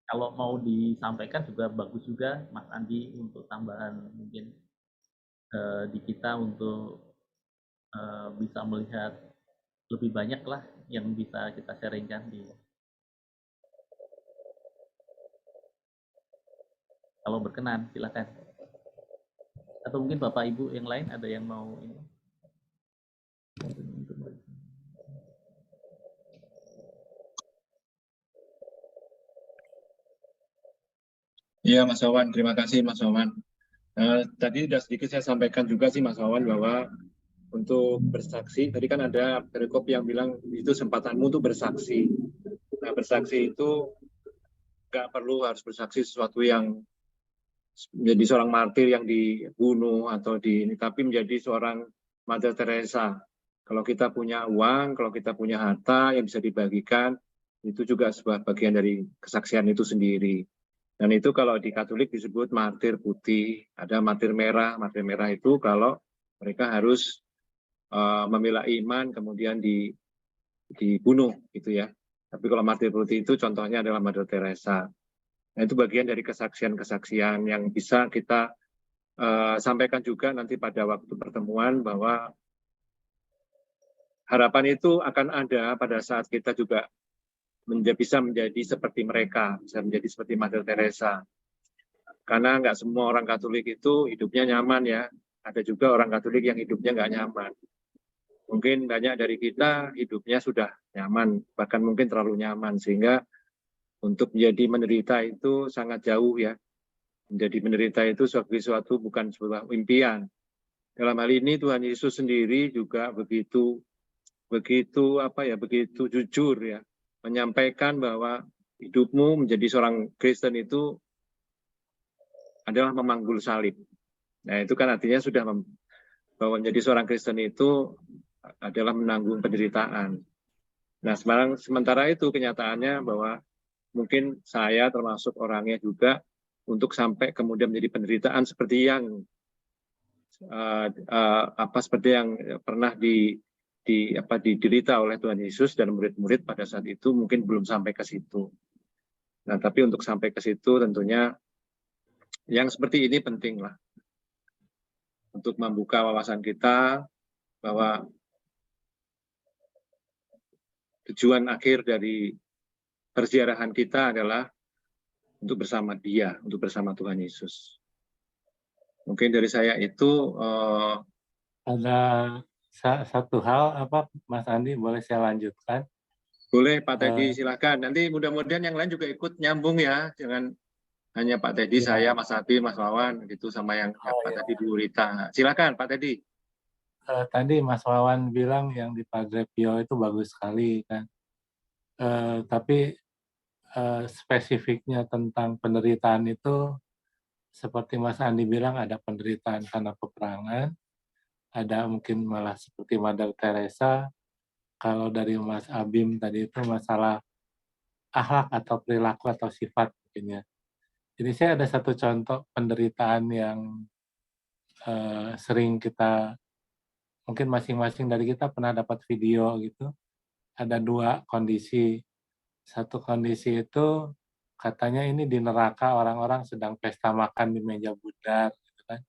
kalau mau disampaikan juga bagus juga Mas Andi, untuk tambahan mungkin di kita untuk bisa melihat lebih banyak lah yang bisa kita sharingkan di, kalau berkenan silakan. Atau mungkin Bapak Ibu yang lain ada yang mau ini. Iya Mas Wawan, terima kasih Mas Wawan. Tadi sudah sedikit saya sampaikan juga sih Mas Wawan, bahwa untuk bersaksi, tadi kan ada perikop yang bilang itu kesempatanmu untuk bersaksi. Nah, bersaksi itu nggak perlu harus bersaksi sesuatu yang menjadi seorang martir yang dibunuh atau tapi menjadi seorang Mother Teresa. Kalau kita punya uang, kalau kita punya harta yang bisa dibagikan, itu juga sebuah bagian dari kesaksian itu sendiri. Dan itu kalau di Katolik disebut martir putih, ada martir merah. Martir merah itu kalau mereka harus membela iman kemudian dibunuh gitu ya. Tapi kalau martir putih itu contohnya adalah Mother Teresa. Nah, itu bagian dari kesaksian-kesaksian yang bisa kita sampaikan juga nanti pada waktu pertemuan, bahwa harapan itu akan ada pada saat kita juga bisa menjadi seperti mereka, bisa menjadi seperti Mother Teresa. Karena nggak semua orang Katolik itu hidupnya nyaman ya. Ada juga orang Katolik yang hidupnya nggak nyaman. Mungkin banyak dari kita hidupnya sudah nyaman, bahkan mungkin terlalu nyaman, sehingga untuk menjadi menderita itu sangat jauh ya. Menjadi menderita itu sesuatu bukan sebuah impian. Dalam hal ini Tuhan Yesus sendiri juga begitu jujur ya, menyampaikan bahwa hidupmu menjadi seorang Kristen itu adalah memanggul salib. Nah, itu kan artinya sudah bahwa menjadi seorang Kristen itu adalah menanggung penderitaan. Nah, sementara itu kenyataannya bahwa mungkin saya termasuk orangnya juga untuk sampai kemudian menjadi penderitaan seperti yang seperti yang pernah diderita oleh Tuhan Yesus dan murid-murid pada saat itu, mungkin belum sampai ke situ. Nah, tapi untuk sampai ke situ tentunya yang seperti ini penting lah, untuk membuka wawasan kita bahwa tujuan akhir dari perziarahan kita adalah untuk bersama Dia, untuk bersama Tuhan Yesus. Mungkin dari saya itu ada satu hal, Mas Andi, boleh saya lanjutkan? Boleh Pak Teddy, silakan. Nanti mudah-mudahan yang lain juga ikut nyambung ya, jangan hanya Pak Teddy, saya, Mas Abi, Mas Wawan, gitu, sama yang Pak Teddy Bu Rita. Silakan Pak Teddy. Tadi Mas Wawan bilang yang di Padre Pio itu bagus sekali kan. Tapi spesifiknya tentang penderitaan itu, seperti Mas Andi bilang, ada penderitaan karena peperangan, ada mungkin malah seperti Mother Teresa. Kalau dari Mas Abim tadi itu masalah akhlak atau perilaku atau sifat mungkin ya. Jadi saya ada satu contoh penderitaan yang sering kita, mungkin masing-masing dari kita pernah dapat video gitu. Ada dua kondisi. Satu kondisi itu katanya ini di neraka orang-orang sedang pesta makan di meja bundar gitu kan.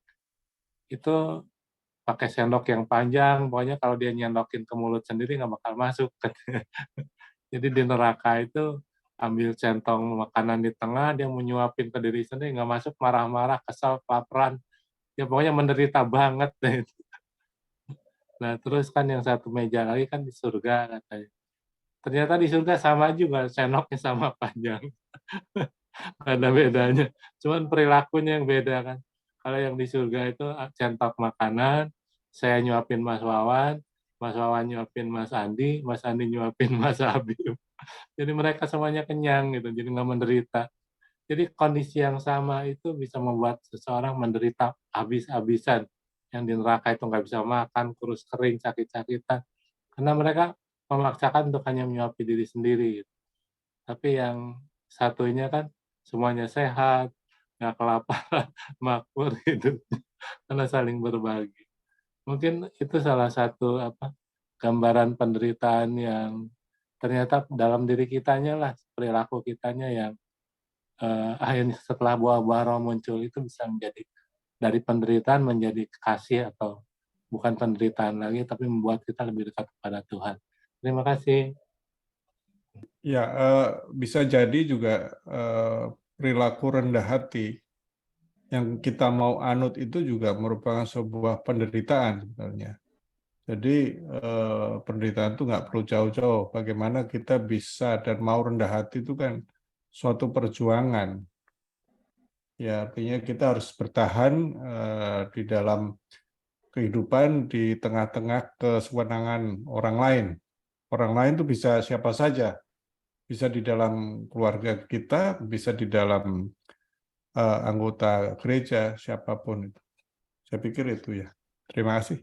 Itu pakai sendok yang panjang, pokoknya kalau dia nyendokin ke mulut sendiri nggak bakal masuk. Jadi di neraka itu ambil centong makanan di tengah, dia mau nyuapin ke diri sendiri, nggak masuk, marah-marah, kesal, kelaparan. Ya pokoknya menderita banget. Nah terus kan yang satu meja lagi kan di surga katanya. Ternyata di surga sama juga, sendoknya sama panjang. Nggak ada bedanya. Cuman perilakunya yang beda kan. Kalau yang di surga itu centok makanan, saya nyuapin Mas Wawan nyuapin Mas Andi nyuapin Mas Habib. Jadi mereka semuanya kenyang gitu, jadi nggak menderita. Jadi kondisi yang sama itu bisa membuat seseorang menderita habis-habisan. Yang di neraka itu nggak bisa makan, kurus kering, sakit-sakitan. Karena mereka memaksakan untuk hanya menyuapi diri sendiri. Gitu. Tapi yang satunya kan semuanya sehat, nggak kelaparan, makmur gitu, karena saling berbagi. Mungkin itu salah satu gambaran penderitaan yang ternyata dalam diri kitanya lah, perilaku kitanya yang akhirnya setelah buah-buah roh muncul itu bisa menjadi dari penderitaan menjadi kasih atau bukan penderitaan lagi, tapi membuat kita lebih dekat kepada Tuhan. Terima kasih. Ya, bisa jadi juga perilaku rendah hati yang kita mau anut itu juga merupakan sebuah penderitaan sebenarnya. Jadi penderitaan itu nggak perlu jauh-jauh. Bagaimana kita bisa dan mau rendah hati itu kan suatu perjuangan. Ya, artinya kita harus bertahan di dalam kehidupan di tengah-tengah kesewenangan orang lain. Orang lain itu bisa siapa saja. Bisa di dalam keluarga kita, bisa di dalam anggota gereja, siapapun itu. Saya pikir itu ya. Terima kasih.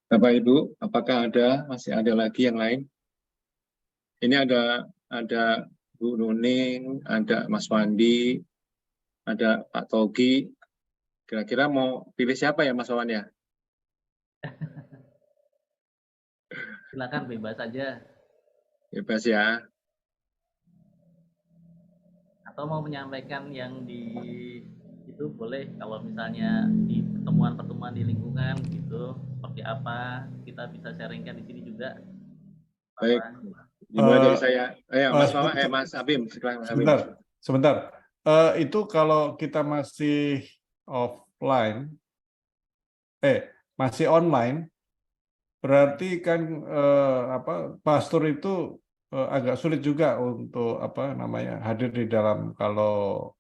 Bapak Ibu, apakah masih ada lagi yang lain? Ini ada Bu Nuning, ada Mas Wandi, ada Pak Togi. Kira-kira mau pilih siapa ya Mas Wawan ya? Silakan bebas saja. Bebas ya. Atau mau menyampaikan yang di itu boleh, kalau misalnya di pertemuan-pertemuan di lingkungan gitu seperti apa, kita bisa sharingkan di sini juga. Baik. Dimulai dari saya. Mas Wawan, Mas Abim, silakan Mas Abim. Sebentar. Itu kalau kita masih offline, masih online, berarti kan pastor itu agak sulit juga untuk hadir di dalam kalau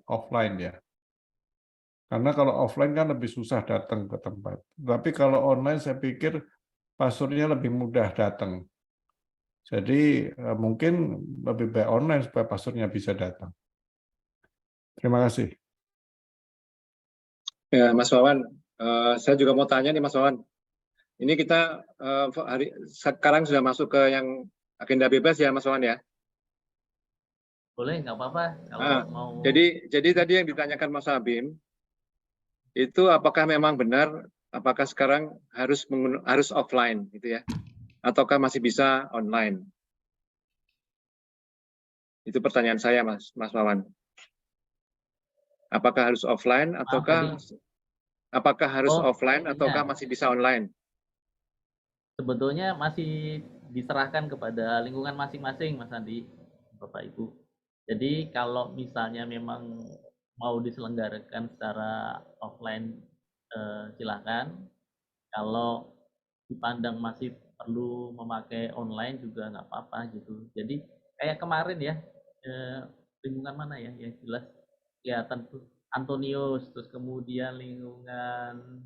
offline ya. Karena kalau offline kan lebih susah datang ke tempat. Tapi kalau online saya pikir pastornya lebih mudah datang. Jadi mungkin lebih baik online supaya pastornya bisa datang. Terima kasih. Ya, Mas Wawan, saya juga mau tanya nih Mas Wawan. Ini kita sekarang sudah masuk ke yang agenda bebas ya Mas Wawan ya? Boleh, nggak apa-apa kalau mau. Jadi tadi yang ditanyakan Mas Abim, itu apakah memang benar, apakah sekarang harus offline gitu ya? Ataukah masih bisa online? Itu pertanyaan saya Mas Wawan. Apakah harus offline ataukah masih bisa online? Sebetulnya masih diserahkan kepada lingkungan masing-masing, Mas Andi, Bapak Ibu. Jadi kalau misalnya memang mau diselenggarakan secara offline, silakan. Kalau dipandang masih perlu memakai online juga nggak apa-apa gitu. Jadi kayak kemarin ya, lingkungan mana ya yang jelas kelihatan tuh Antonius, terus kemudian lingkungan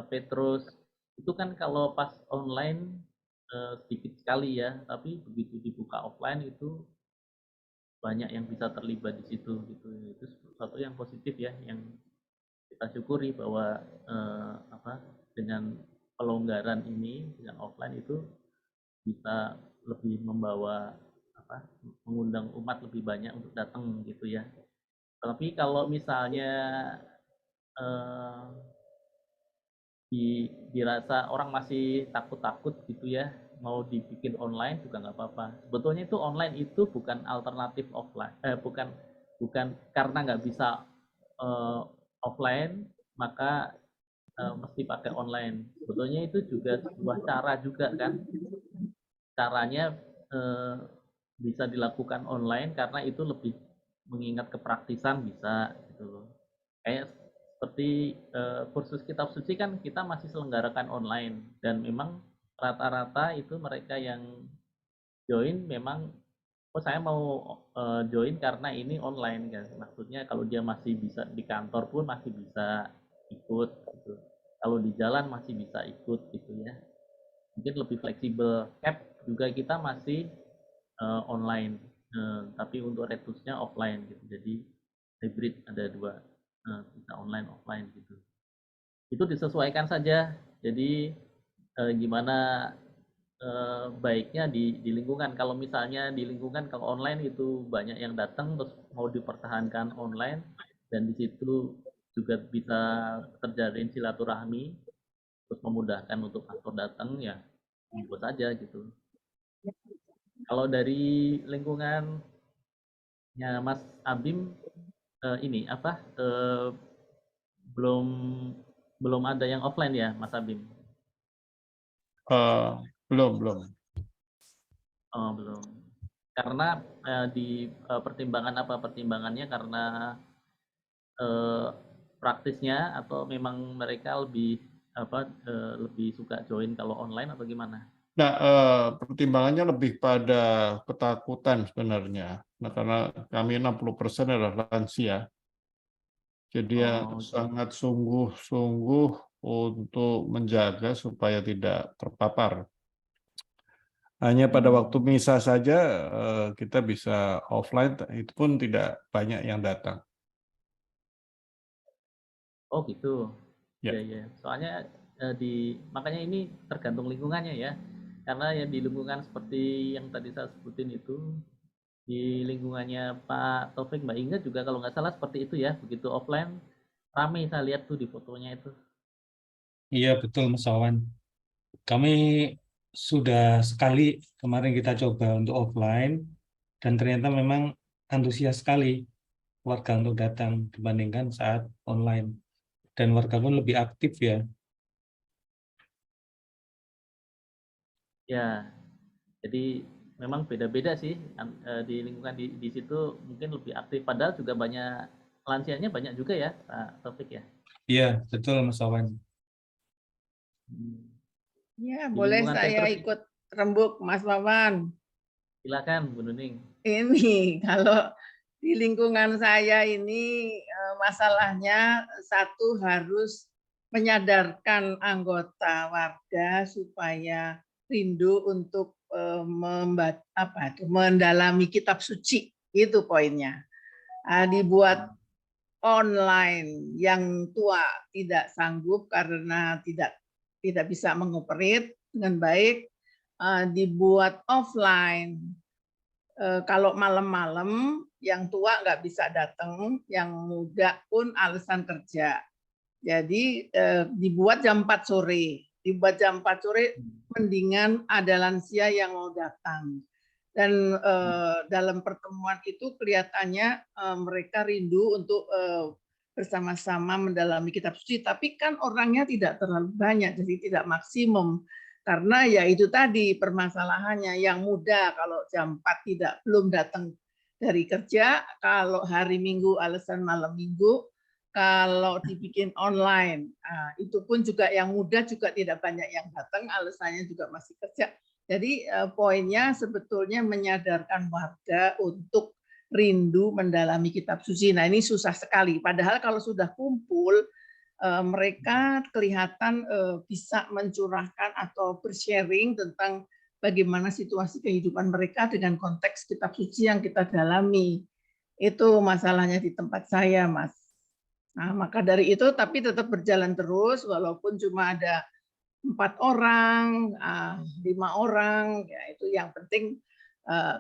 Petrus, itu kan kalau pas online sedikit sekali ya, tapi begitu dibuka offline itu banyak yang bisa terlibat di situ gitu. Itu sesuatu yang positif ya, yang kita syukuri bahwa dengan pelonggaran ini dengan offline itu bisa lebih membawa mengundang umat lebih banyak untuk datang gitu ya. Tapi kalau misalnya dirasa orang masih takut-takut gitu ya, mau dibikin online juga nggak apa-apa. Sebetulnya itu online itu bukan alternatif offline, bukan karena nggak bisa offline maka mesti pakai online. Sebetulnya itu juga sebuah cara juga kan. Caranya bisa dilakukan online karena itu lebih mengingat kepraktisan bisa gitu loh. Kayak seperti kursus kitab suci kan kita masih selenggarakan online, dan memang rata-rata itu mereka yang join memang, oh saya mau join karena ini online kan. Maksudnya kalau dia masih bisa di kantor pun masih bisa ikut gitu. Kalau di jalan masih bisa ikut gitu ya. Mungkin lebih fleksibel. Cap juga kita masih online, tapi untuk retusnya offline gitu. Jadi hybrid, ada dua, bisa online offline gitu. Itu disesuaikan saja. Jadi gimana baiknya di lingkungan. Kalau misalnya di lingkungan, kalau online itu banyak yang datang terus mau dipertahankan online, dan di situ juga bisa terjalin silaturahmi, terus memudahkan untuk kantor datang, ya buat saja gitu. Kalau dari lingkungannya Mas Abim, ini apa, belum belum ada yang offline ya Mas Abim? Belum. Oh, belum. Karena di pertimbangannya karena praktisnya, atau memang mereka lebih lebih suka join kalau online atau gimana? Nah, pertimbangannya lebih pada ketakutan sebenarnya. Nah, karena kami 60% adalah lansia. Jadi ya Oh, sangat sungguh-sungguh untuk menjaga supaya tidak terpapar. Hanya pada waktu misa saja kita bisa offline, itu pun tidak banyak yang datang. oh gitu. Ya. Ya. Soalnya makanya ini tergantung lingkungannya ya. Karena ya di lingkungan seperti yang tadi saya sebutin itu, di lingkungannya Pak Taufik, Mbak Inga juga kalau nggak salah seperti itu ya. Begitu offline, rame saya lihat tuh di fotonya itu. Iya betul Mas Wawan. Kami sudah sekali kemarin kita coba untuk offline, dan ternyata memang antusias sekali warga untuk datang dibandingkan saat online. Dan warga pun lebih aktif ya. Ya, jadi memang beda-beda sih di lingkungan di situ, mungkin lebih aktif. Padahal juga banyak lansianya, banyak juga ya Pak Taufik ya. Iya betul Mas Wawan. Ya, Di boleh lingkungan saya Petrus, ikut rembuk Mas Wawan. silakan Bu Nuning. Ini kalau di lingkungan saya ini masalahnya satu, harus menyadarkan anggota warga supaya rindu untuk mendalami kitab suci, itu poinnya. Dibuat online, yang tua tidak sanggup karena tidak bisa mengoperate dengan baik, dibuat offline. Kalau malam-malam yang tua nggak bisa datang, yang muda pun alasan kerja. Jadi dibuat jam 4 sore. Dibuat jam 4 sore, mendingan ada lansia yang mau datang. Dan dalam pertemuan itu kelihatannya mereka rindu untuk bersama-sama mendalami kitab suci. Tapi kan orangnya tidak terlalu banyak, jadi tidak maksimum. Karena ya itu tadi permasalahannya, yang muda kalau jam 4 belum datang dari kerja, kalau hari Minggu alasan malam Minggu, kalau dibikin online, itu pun juga yang muda juga tidak banyak yang datang, alasannya juga masih kerja. Jadi poinnya sebetulnya menyadarkan warga untuk rindu mendalami kitab suci. Nah ini susah sekali, padahal kalau sudah kumpul, mereka kelihatan bisa mencurahkan atau bersharing tentang bagaimana situasi kehidupan mereka dengan konteks kitab suci yang kita dalami. Itu masalahnya di tempat saya, Mas. Nah, maka dari itu, tapi tetap berjalan terus, walaupun cuma ada 4 orang, 5 orang, ya itu yang penting.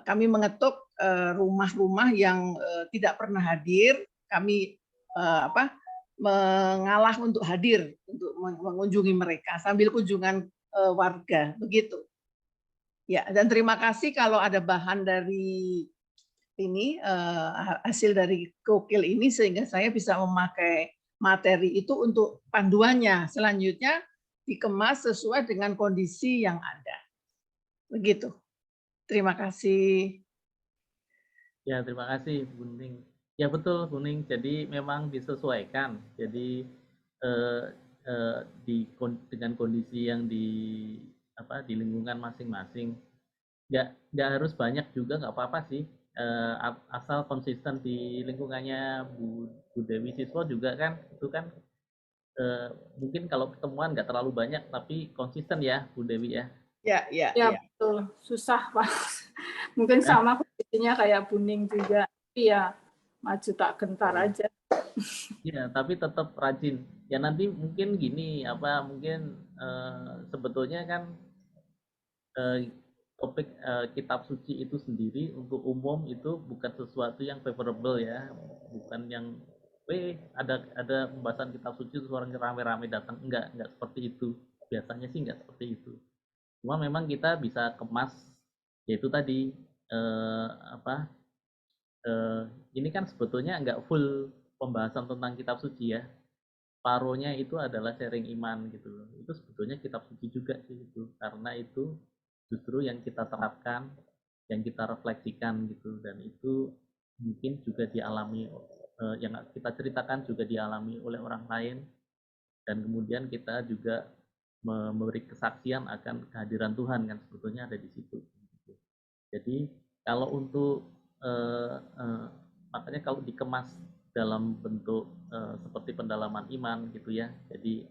Kami mengetuk rumah-rumah yang tidak pernah hadir, kami mengalah untuk hadir, untuk mengunjungi mereka sambil kunjungan warga, begitu. Ya, dan terima kasih kalau ada bahan dari ini, hasil dari Kokil ini, sehingga saya bisa memakai materi itu untuk panduannya. Selanjutnya dikemas sesuai dengan kondisi yang ada. Begitu. Terima kasih. Ya, terima kasih Bu Nuning. Ya betul Bu Nuning, jadi memang disesuaikan. Jadi dengan kondisi yang di lingkungan masing-masing. Nggak harus banyak juga, nggak apa-apa sih, asal konsisten di lingkungannya Bu Dewi Siswa juga kan, itu kan mungkin kalau ketemuan nggak terlalu banyak tapi konsisten ya Bu Dewi ya. Ya, Ya, betul. Susah, Pak. Mungkin Ya. sama kondisinya kayak Buning juga. Tapi ya maju tak gentar aja. Iya, tapi tetap rajin. Ya nanti mungkin gini, mungkin sebetulnya kan topik kitab suci itu sendiri untuk umum itu bukan sesuatu yang favorable ya, bukan yang ada pembahasan kitab suci terus orang rame-rame datang, enggak seperti itu. Biasanya sih enggak seperti itu. Cuma memang kita bisa kemas, yaitu tadi ini kan sebetulnya enggak full pembahasan tentang kitab suci ya. Paronya itu adalah sharing iman gitu. Itu sebetulnya kitab suci juga sih itu, karena itu justru yang kita terapkan, yang kita refleksikan gitu, dan itu mungkin juga dialami, yang kita ceritakan juga dialami oleh orang lain, dan kemudian kita juga memberi kesaksian akan kehadiran Tuhan kan sebetulnya ada di situ. Jadi kalau untuk makanya kalau dikemas dalam bentuk seperti pendalaman iman gitu ya, jadi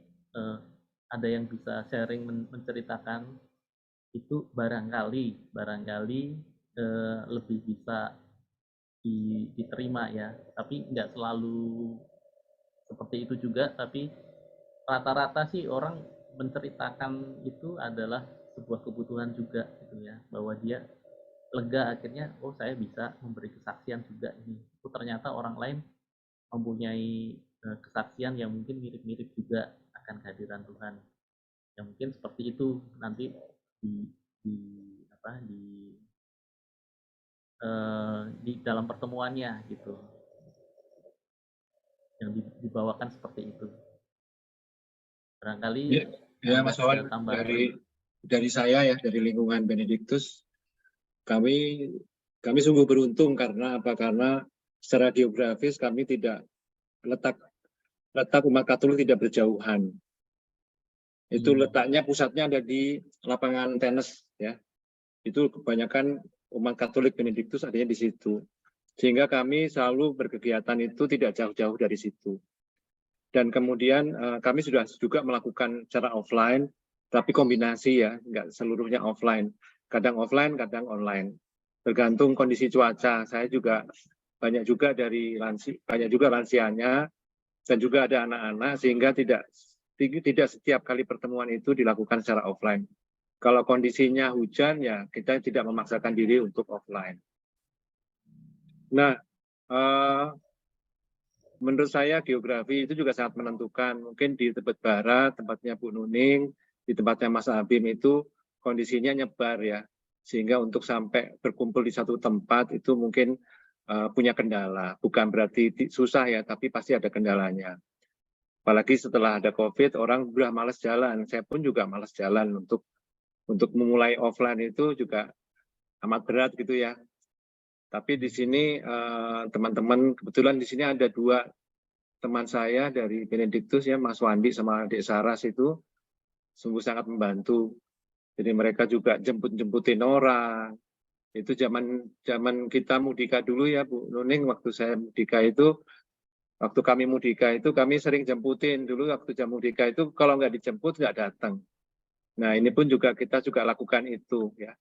ada yang bisa sharing menceritakan itu barangkali lebih bisa diterima ya, tapi nggak selalu seperti itu juga, tapi rata-rata sih orang menceritakan itu adalah sebuah kebutuhan juga gitu ya, bahwa dia lega akhirnya, oh saya bisa memberi kesaksian juga ini, itu ternyata orang lain mempunyai kesaksian yang mungkin mirip-mirip juga akan kehadiran Tuhan, yang mungkin seperti itu nanti di dalam pertemuannya gitu, yang dibawakan seperti itu. Barangkali ya Mas Wawan, dari saya ya, dari lingkungan Benediktus, kami sungguh beruntung karena secara geografis kami tidak letak umat Katolik tidak berjauhan. Itu letaknya, pusatnya ada di lapangan tenis ya. Itu kebanyakan umat Katolik Benediktus adanya di situ. Sehingga kami selalu berkegiatan itu tidak jauh-jauh dari situ. Dan kemudian kami sudah juga melakukan secara offline, tapi kombinasi ya, nggak seluruhnya offline. Kadang offline, kadang online. Tergantung kondisi cuaca. Saya juga banyak juga lansianya, dan juga ada anak-anak, sehingga tidak setiap kali pertemuan itu dilakukan secara offline. Kalau kondisinya hujan, ya kita tidak memaksakan diri untuk offline. Nah, menurut saya geografi itu juga sangat menentukan. Mungkin di Tebet Barat, tempatnya Bu Nuning, di tempatnya Mas Abim itu kondisinya nyebar ya. Sehingga untuk sampai berkumpul di satu tempat itu mungkin punya kendala. Bukan berarti susah ya, tapi pasti ada kendalanya. Apalagi setelah ada COVID, orang udah malas jalan. Saya pun juga malas jalan untuk memulai offline itu juga amat berat gitu ya. Tapi di sini teman-teman, kebetulan di sini ada 2 teman saya dari Benediktus ya, Mas Wandi sama Adik Saras itu sungguh sangat membantu. Jadi mereka juga jemput-jemputin orang. Itu zaman kita mudika dulu ya Bu Nuning, waktu saya mudika itu, waktu kami mudika itu kami sering jemputin dulu. Waktu jam mudika itu kalau nggak dijemput nggak datang. Nah ini pun juga kita juga lakukan itu ya.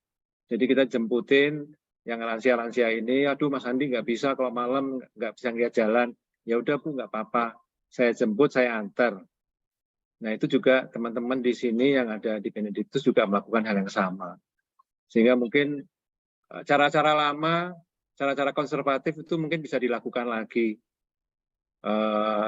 Jadi kita jemputin yang lansia-lansia ini, aduh Mas Andi nggak bisa kalau malam nggak bisa ngeliat jalan. Ya udah Bu, nggak apa-apa. Saya jemput, saya antar. Nah itu juga teman-teman di sini yang ada di Benediktus juga melakukan hal yang sama. Sehingga mungkin cara-cara lama, cara-cara konservatif itu mungkin bisa dilakukan lagi.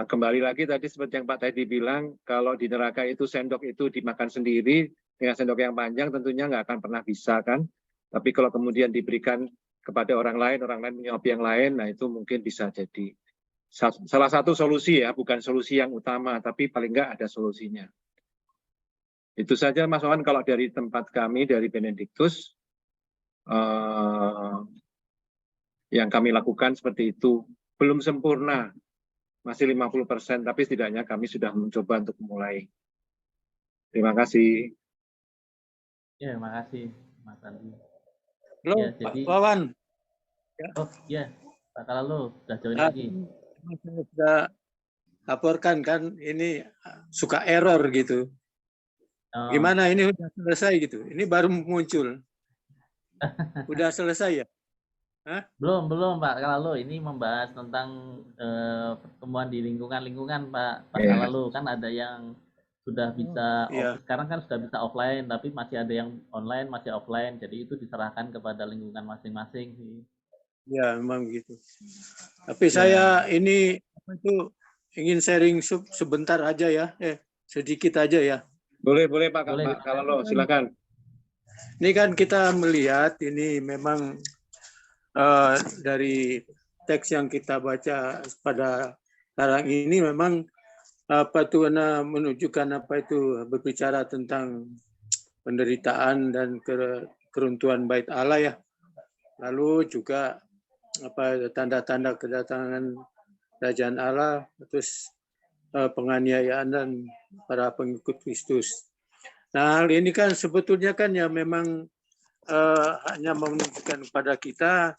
Kembali lagi tadi seperti yang Pak Teddy bilang, kalau di neraka itu sendok itu dimakan sendiri dengan sendok yang panjang tentunya nggak akan pernah bisa kan. Tapi kalau kemudian diberikan kepada orang lain menyuap yang lain, nah itu mungkin bisa jadi salah satu solusi ya, bukan solusi yang utama, tapi paling nggak ada solusinya. Itu saja Mas Wawan kalau dari tempat kami dari Benediktus yang kami lakukan seperti itu. Belum sempurna. masih 50%, tapi setidaknya kami sudah mencoba untuk memulai. Terima kasih. Ya, makasih Mas Andi. Halo, Ya, Pak jadi Wawan. oh iya, Pak Kalalo sudah join Nah, lagi. saya sudah laporkan kan ini suka error gitu. Oh, Gimana ini udah selesai gitu? Ini baru muncul. Udah selesai ya? belum Pak Kalalo, ini membahas tentang pertemuan di lingkungan Pak Iya. Kalalo, kan ada yang sudah bisa Iya. sekarang kan sudah bisa offline, tapi masih ada yang online, masih offline, jadi itu diserahkan kepada lingkungan masing-masing sih. Ya, memang gitu. Tapi Ya. saya ini ingin sharing sebentar aja ya. Sedikit aja ya. Boleh Pak Boleh. Kalalo, silakan. Ini kan kita melihat ini memang dari teks yang kita baca pada sekarang ini memang menunjukkan berbicara tentang penderitaan dan keruntuhan bait Allah ya. Lalu juga tanda-tanda kedatangan kerajaan Allah, terus penganiayaan dan para pengikut Kristus. Nah, hal ini kan sebetulnya kan ya memang hanya menunjukkan kepada kita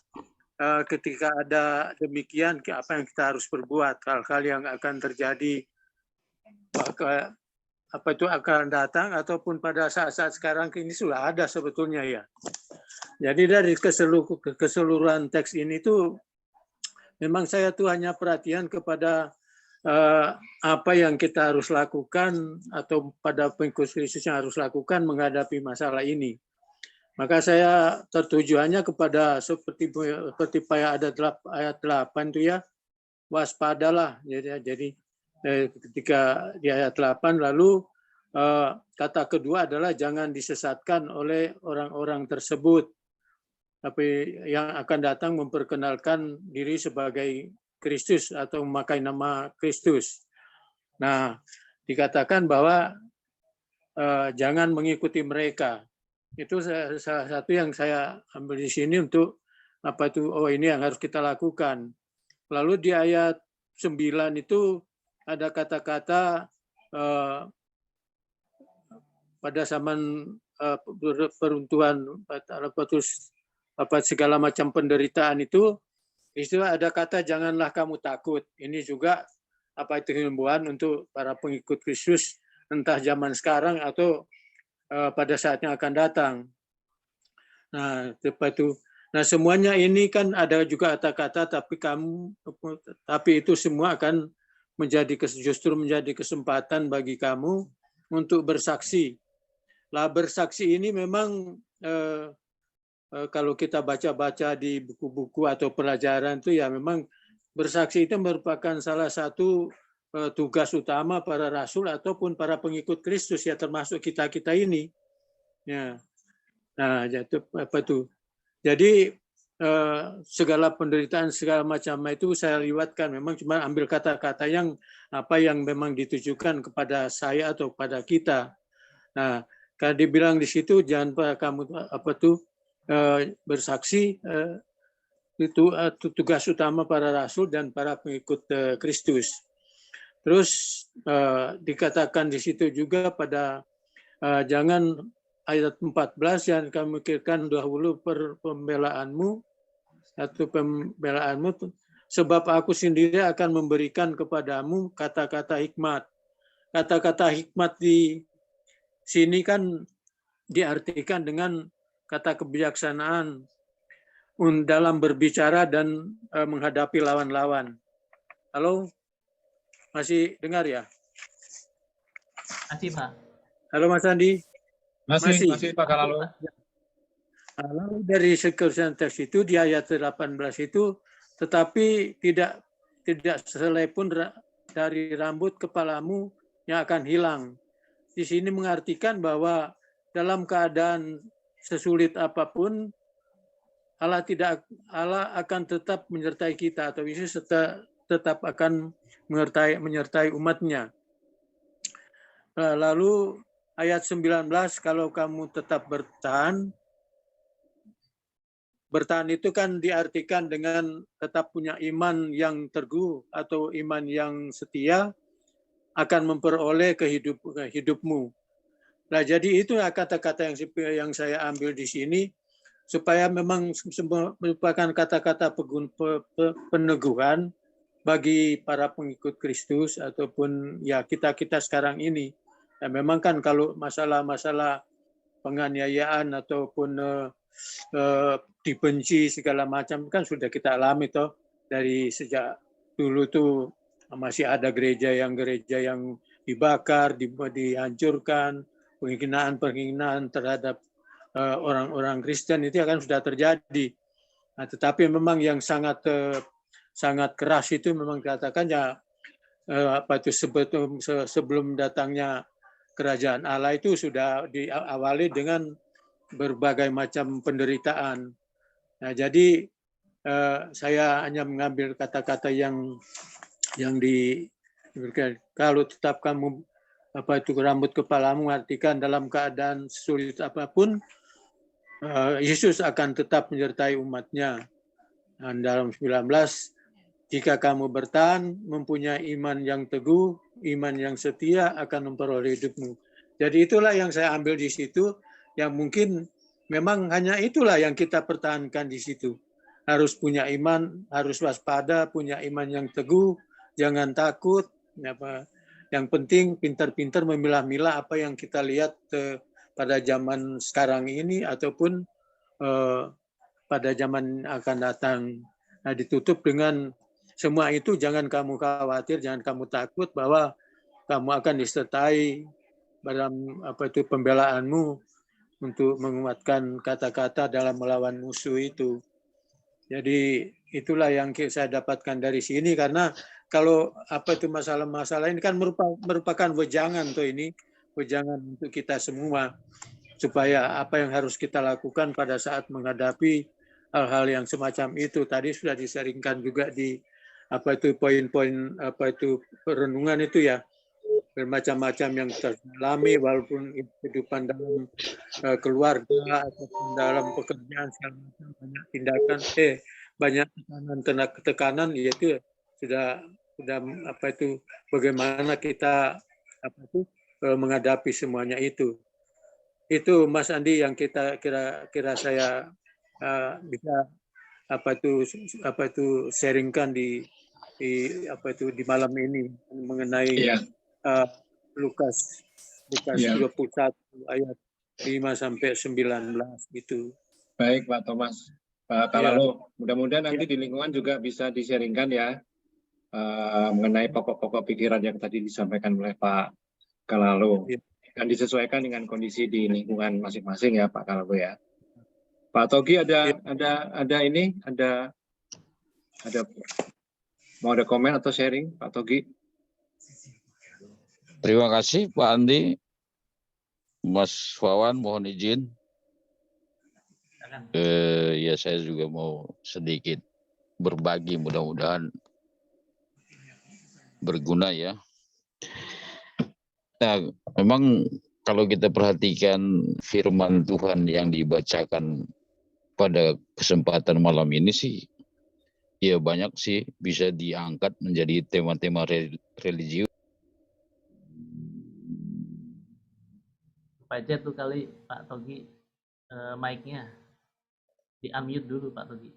ketika ada demikian apa yang kita harus berbuat, hal-hal yang akan terjadi akan datang ataupun pada saat-saat sekarang ini sudah ada sebetulnya ya. Jadi dari keseluruhan teks ini tuh memang saya tuh hanya perhatian kepada apa yang kita harus lakukan atau pada pengikut Kristus yang harus lakukan menghadapi masalah ini. Maka saya tertujuannya kepada seperti ayat 8 itu ya, waspadalah. Jadi ketika di ayat 8 lalu kata kedua adalah jangan disesatkan oleh orang-orang tersebut, tapi yang akan datang memperkenalkan diri sebagai Kristus atau memakai nama Kristus. Nah, dikatakan bahwa jangan mengikuti mereka. Itu salah satu yang saya ambil di sini untuk ini yang harus kita lakukan. Lalu di ayat 9 itu ada kata-kata pada zaman peruntuhan segala macam penderitaan itu ada kata janganlah kamu takut. Ini juga himbauan untuk para pengikut Kristus entah zaman sekarang atau pada saat yang akan datang. Nah, semuanya ini kan ada juga kata-kata tapi itu semua akan justru menjadi kesempatan bagi kamu untuk bersaksi. Lah bersaksi ini memang kalau kita baca-baca di buku-buku atau pelajaran itu ya memang bersaksi itu merupakan salah satu tugas utama para rasul ataupun para pengikut Kristus ya, termasuk kita ini. Ya. Nah, jadi segala penderitaan segala macam itu saya liwatkan, memang cuma ambil kata-kata yang memang ditujukan kepada saya atau pada kita. Nah, kalau dibilang di situ jangan kamu bersaksi, itu tugas utama para rasul dan para pengikut Kristus. Terus dikatakan di situ juga pada jangan ayat 14 yang kamu pikirkan dahulu pembelaanmu sebab aku sendiri akan memberikan kepadamu kata-kata hikmat. Kata-kata hikmat di sini kan diartikan dengan kata kebijaksanaan dalam berbicara dan menghadapi lawan-lawan. Halo? Masih dengar ya? Masih, Pak. Halo Mas Andi? Masih Pak Kalalo. Lalu dari sekian teks itu di ayat 18 itu, tetapi tidak sehelai pun dari rambut kepalamu yang akan hilang. Di sini mengartikan bahwa dalam keadaan sesulit apapun, Allah akan tetap menyertai kita, atau Yesus tetap akan menyertai umatnya. Lalu ayat 19, kalau kamu tetap bertahan, bertahan itu kan diartikan dengan tetap punya iman yang teguh atau iman yang setia akan memperoleh hidupmu. Nah, jadi itu kata-kata yang saya ambil di sini supaya memang merupakan kata-kata peneguhan bagi para pengikut Kristus ataupun ya kita sekarang ini. Ya, memang kan kalau masalah-masalah penganiayaan ataupun dibenci segala macam kan sudah kita alami toh dari sejak dulu tuh masih ada gereja yang dibakar, dihancurkan, penghinaan terhadap orang-orang Kristen itu akan sudah terjadi. Nah, tetapi memang yang sangat keras itu memang dikatakan ya sebelum datangnya kerajaan Allah itu sudah diawali dengan berbagai macam penderitaan. Nah, jadi saya hanya mengambil kata-kata yang kalau tetap kamu rambut kepalamu, artikan dalam keadaan sulit apapun, Yesus akan tetap menyertai umatnya. Dan dalam 19, jika kamu bertahan, mempunyai iman yang teguh, iman yang setia akan memperoleh hidupmu. Jadi itulah yang saya ambil di situ, yang mungkin memang hanya itulah yang kita pertahankan di situ. Harus punya iman, harus waspada, punya iman yang teguh, jangan takut. Yang penting pintar-pintar memilah-milah apa yang kita lihat pada zaman sekarang ini ataupun pada zaman akan datang. Nah, ditutup dengan semua itu, jangan kamu khawatir, jangan kamu takut bahwa kamu akan disertai dalam pembelaanmu untuk menguatkan kata-kata dalam melawan musuh itu. Jadi itulah yang saya dapatkan dari sini, karena kalau masalah-masalah ini kan merupakan wejangan wejangan untuk kita semua, supaya apa yang harus kita lakukan pada saat menghadapi hal-hal yang semacam itu. Tadi sudah disaringkan juga di poin-poin perenungan itu ya, bermacam-macam yang teralami, walaupun kehidupan dalam keluarga ataupun dalam pekerjaan, banyak tindakan, banyak tekanan, yaitu sudah bagaimana kita menghadapi semuanya itu. Itu Mas Andi yang kita kira saya bisa sharingkan di malam ini mengenai Lukas 21 ayat 5 sampai 19 gitu. Baik Pak Thomas, Pak Kalalo, mudah-mudahan nanti di lingkungan juga bisa di-sharingkan ya mengenai pokok-pokok pikiran yang tadi disampaikan oleh Pak Kalalo, dan disesuaikan dengan kondisi di lingkungan masing-masing ya Pak Kalalo ya. Pak Togi ada mau ada komen atau sharing Pak Togi? Terima kasih Pak Andi. Mas Wawan mohon izin. Ya saya juga mau sedikit berbagi, mudah-mudahan berguna ya. Nah, memang kalau kita perhatikan firman Tuhan yang dibacakan pada kesempatan malam ini sih, ya banyak sih bisa diangkat menjadi tema-tema religius. Pak Jet tuh kali Pak Togi mic-nya di unmute dulu Pak Togi.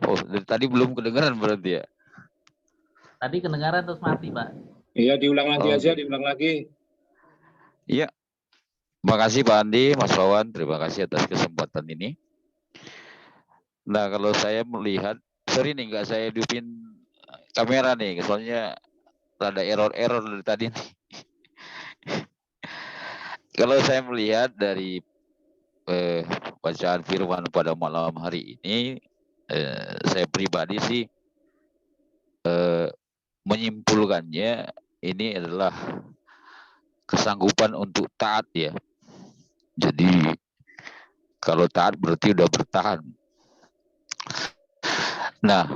Oh, dari tadi belum kedengaran berarti ya? Tadi kedengaran terus mati Pak. Iya, diulang lagi aja, diulang lagi. Iya. Terima kasih Pak Andi, Mas Wawan, terima kasih atas kesempatan ini. Nah, kalau saya melihat, sorry nih nggak saya hidupin kamera nih, soalnya ada error dari tadi nih. Kalau saya melihat dari bacaan firman pada malam hari ini, saya pribadi sih menyimpulkannya ini adalah kesanggupan untuk taat ya. Jadi kalau taat berarti udah bertahan. Nah,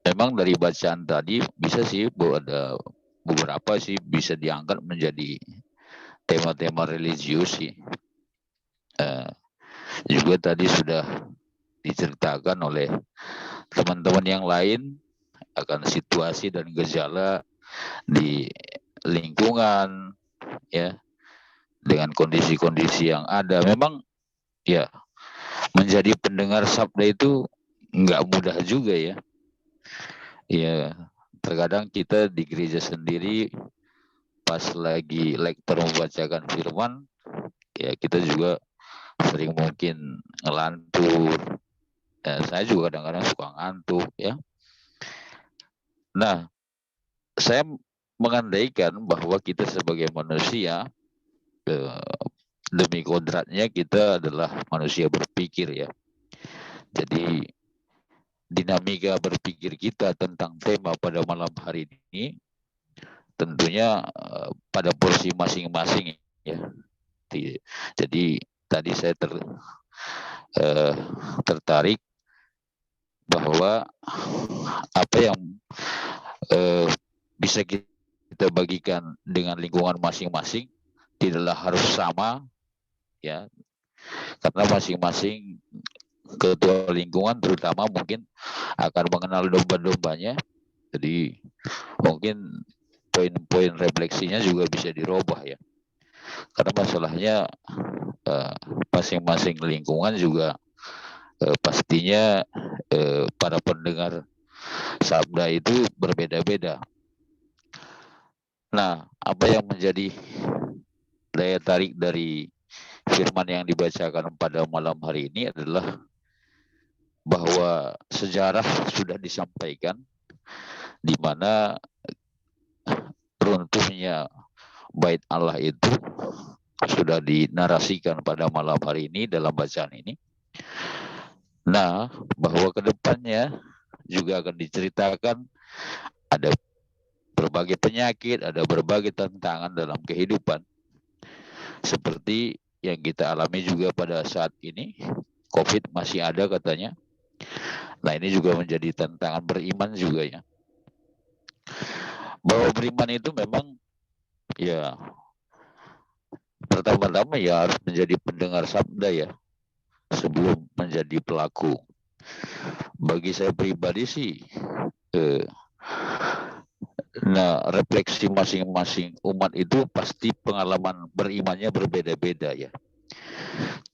memang dari bacaan tadi bisa sih ada beberapa sih bisa diangkat menjadi tema-tema religius sih. Juga tadi sudah diceritakan oleh teman-teman yang lain akan situasi dan gejala di lingkungan, ya, dengan kondisi-kondisi yang ada. Memang ya, menjadi pendengar sabda itu nggak mudah juga ya. Ya, terkadang kita di gereja sendiri pas lagi lektor membacakan firman, ya kita juga sering mungkin ngelantur. Ya, saya juga kadang-kadang suka ngantuk ya. Nah, saya mengandaikan bahwa kita sebagai manusia, demi kodratnya kita adalah manusia berpikir ya. Jadi dinamika berpikir kita tentang tema pada malam hari ini tentunya pada porsi masing-masing ya. Jadi tadi saya tertarik bahwa apa yang bisa kita bagikan dengan lingkungan masing-masing tidaklah harus sama ya, karena masing-masing ketua lingkungan terutama mungkin akan mengenal domba-dombanya, jadi mungkin poin-poin refleksinya juga bisa dirubah ya, karena masalahnya masing-masing lingkungan juga pastinya para pendengar sabda itu berbeda-beda. Nah, apa yang menjadi daya tarik dari firman yang dibacakan pada malam hari ini adalah bahwa sejarah sudah disampaikan di mana runtuhnya bait Allah itu sudah dinarasikan pada malam hari ini dalam bacaan ini. Nah, bahwa ke depannya juga akan diceritakan ada berbagai penyakit, ada berbagai tantangan dalam kehidupan. Seperti yang kita alami juga pada saat ini, COVID masih ada katanya. Nah, ini juga menjadi tantangan beriman juga ya. Bahwa beriman itu memang ya pertama-tama ya harus menjadi pendengar sabda ya, sebelum menjadi pelaku. Bagi saya pribadi sih, nah refleksi masing-masing umat itu pasti pengalaman berimannya berbeda-beda ya.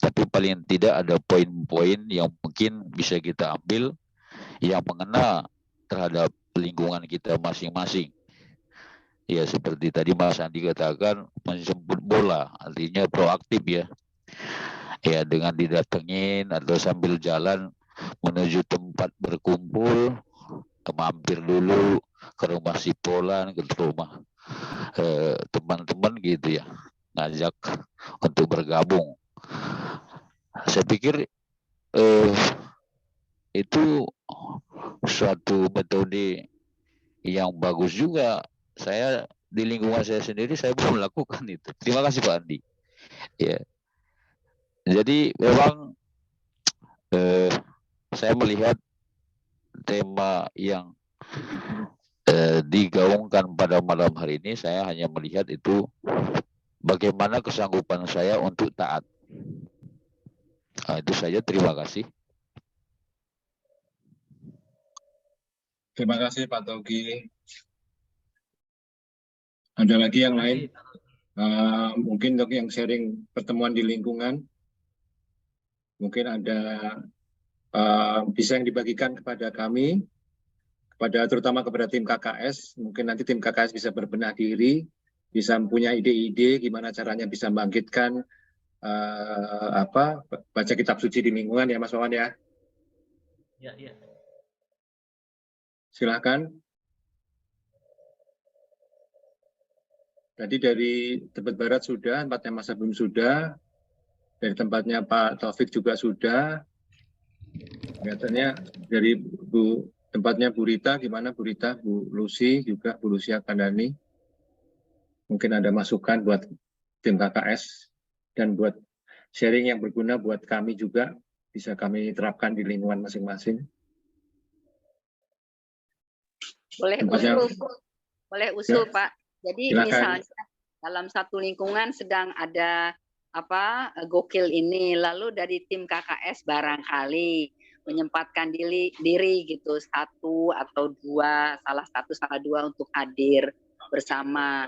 Tapi paling tidak ada poin-poin yang mungkin bisa kita ambil yang mengena terhadap lingkungan kita masing-masing. Ya seperti tadi Mas Andi katakan, menjemput bola, artinya proaktif ya. Ya dengan didatengin atau sambil jalan menuju tempat berkumpul, mampir dulu ke rumah si Polan, ke rumah teman-teman gitu ya, ngajak untuk bergabung. Saya pikir itu suatu metode yang bagus juga. Saya di lingkungan saya sendiri saya belum melakukan itu. Terima kasih Pak Andi. Ya. Jadi memang saya melihat tema yang digaungkan pada malam hari ini, saya hanya melihat itu bagaimana kesanggupan saya untuk taat. Nah, itu saja, terima kasih. Terima kasih Pak Togi. Ada lagi yang lain? Mungkin untuk yang sharing pertemuan di lingkungan, mungkin ada bisa yang dibagikan kepada kami, terutama kepada tim KKS. Mungkin nanti tim KKS bisa berbenah diri, bisa punya ide-ide gimana caranya bisa membangkitkan baca kitab suci di lingkungan ya Mas Wawan ya. Ya, ya. Silakan. Tadi dari Tebet Barat sudah, tempatnya Mas Agung sudah, dari tempatnya Pak Taufik juga sudah. Kelihatannya dari tempatnya Bu Rita, gimana Bu Rita, Bu Lucy juga, Bu Lucy Akandani. Mungkin ada masukan buat tim KKS dan buat sharing yang berguna buat kami juga, bisa kami terapkan di lingkungan masing-masing. Boleh usul Pak. Jadi Silakan. dalam satu lingkungan sedang ada gokil ini, lalu dari tim KKS barangkali menyempatkan diri gitu, satu atau dua, salah satu salah dua untuk hadir bersama,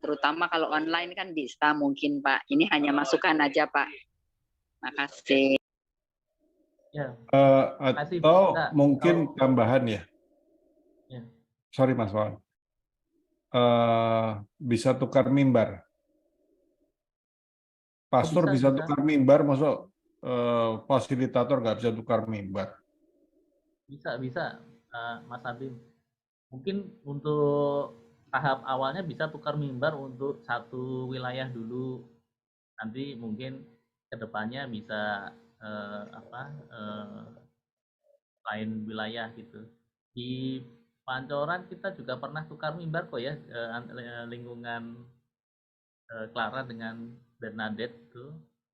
terutama kalau online kan bisa mungkin Pak. Ini hanya masukan aja Pak. Makasih. Ya, Atau mungkin tambahan ya. Sorry Mas Wawan. Bisa tukar mimbar. Pastor bisa tukar mimbar, masuk fasilitator nggak bisa tukar mimbar? Bisa, Mas Abim. Mungkin untuk tahap awalnya bisa tukar mimbar untuk satu wilayah dulu. Nanti mungkin kedepannya bisa lain wilayah gitu. Di Pancoran kita juga pernah tukar mimbar kok ya, lingkungan Clara dengan Bernadette itu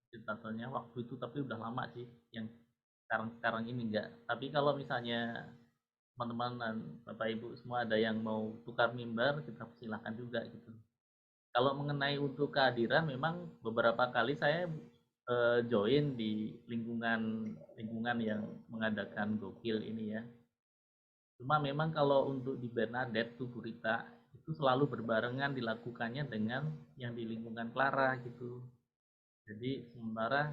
fasilitatornya waktu itu, tapi udah lama sih, yang sekarang ini enggak. Tapi kalau misalnya teman-teman dan Bapak Ibu semua ada yang mau tukar mimbar, kita silakan juga gitu. Kalau mengenai untuk kehadiran, memang beberapa kali saya join di lingkungan yang mengadakan gokil ini ya. Cuma memang kalau untuk di Bernadette tuh Bu Rita, itu selalu berbarengan dilakukannya dengan yang di lingkungan Clara gitu. Jadi sementara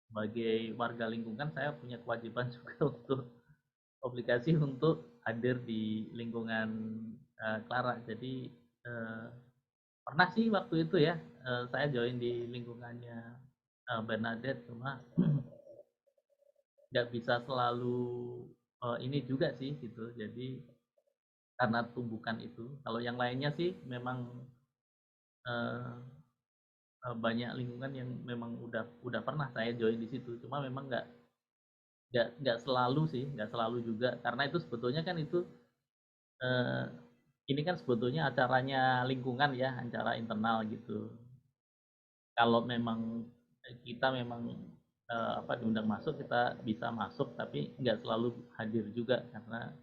sebagai warga lingkungan saya punya kewajiban juga untuk obligasi untuk hadir di lingkungan Clara. Jadi pernah sih waktu itu ya saya join di lingkungannya Bernadette, cuma nggak bisa selalu ini juga sih gitu. Jadi karena tumbukan itu, kalau yang lainnya sih memang banyak lingkungan yang memang udah pernah saya join di situ, cuma memang nggak selalu sih, nggak selalu juga, karena itu sebetulnya kan itu ini kan sebetulnya acaranya lingkungan ya, acara internal gitu. Kalau memang kita memang diundang masuk, kita bisa masuk, tapi nggak selalu hadir juga karena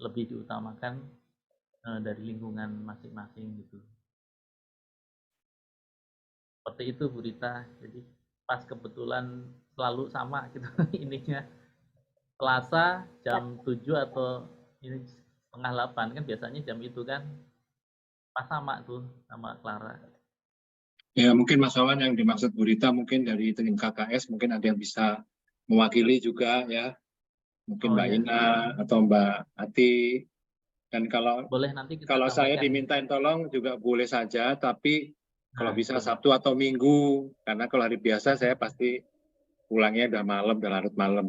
lebih diutamakan dari lingkungan masing-masing gitu. Seperti itu Bu Rita. Jadi pas kebetulan selalu sama gitu ininya. Selasa jam 7 atau ini setengah 8 kan biasanya jam itu kan. Pas sama tuh sama Clara. Ya mungkin Mas Wawan yang dimaksud Bu Rita mungkin dari tim KKS mungkin ada yang bisa mewakili juga ya. Mungkin Mbak Ina atau Mbak Ati. Dan kalau boleh nanti saya dimintain tolong juga boleh saja, tapi kalau bisa Sabtu atau Minggu, karena kalau hari biasa saya pasti pulangnya udah malam, udah larut malam.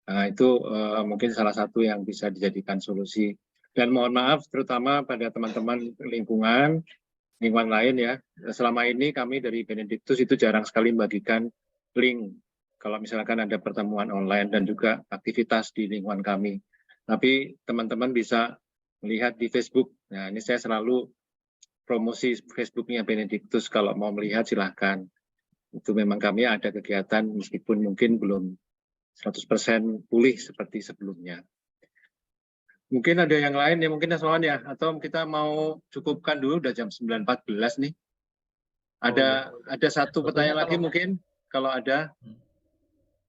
Nah itu mungkin salah satu yang bisa dijadikan solusi. Dan mohon maaf terutama pada teman-teman lingkungan lain ya. Selama ini kami dari Benediktus itu jarang sekali membagikan link kalau misalkan ada pertemuan online dan juga aktivitas di lingkungan kami. Tapi teman-teman bisa melihat di Facebook. Nah ini saya selalu promosi Facebooknya Benediktus, kalau mau melihat silahkan. Itu memang kami ada kegiatan meskipun mungkin belum 100% pulih seperti sebelumnya. Mungkin ada yang lain ya, mungkin Mas Wawan ya, atau kita mau cukupkan dulu, udah jam 9.14 nih. Ada satu pertanyaan lagi mungkin kalau ada.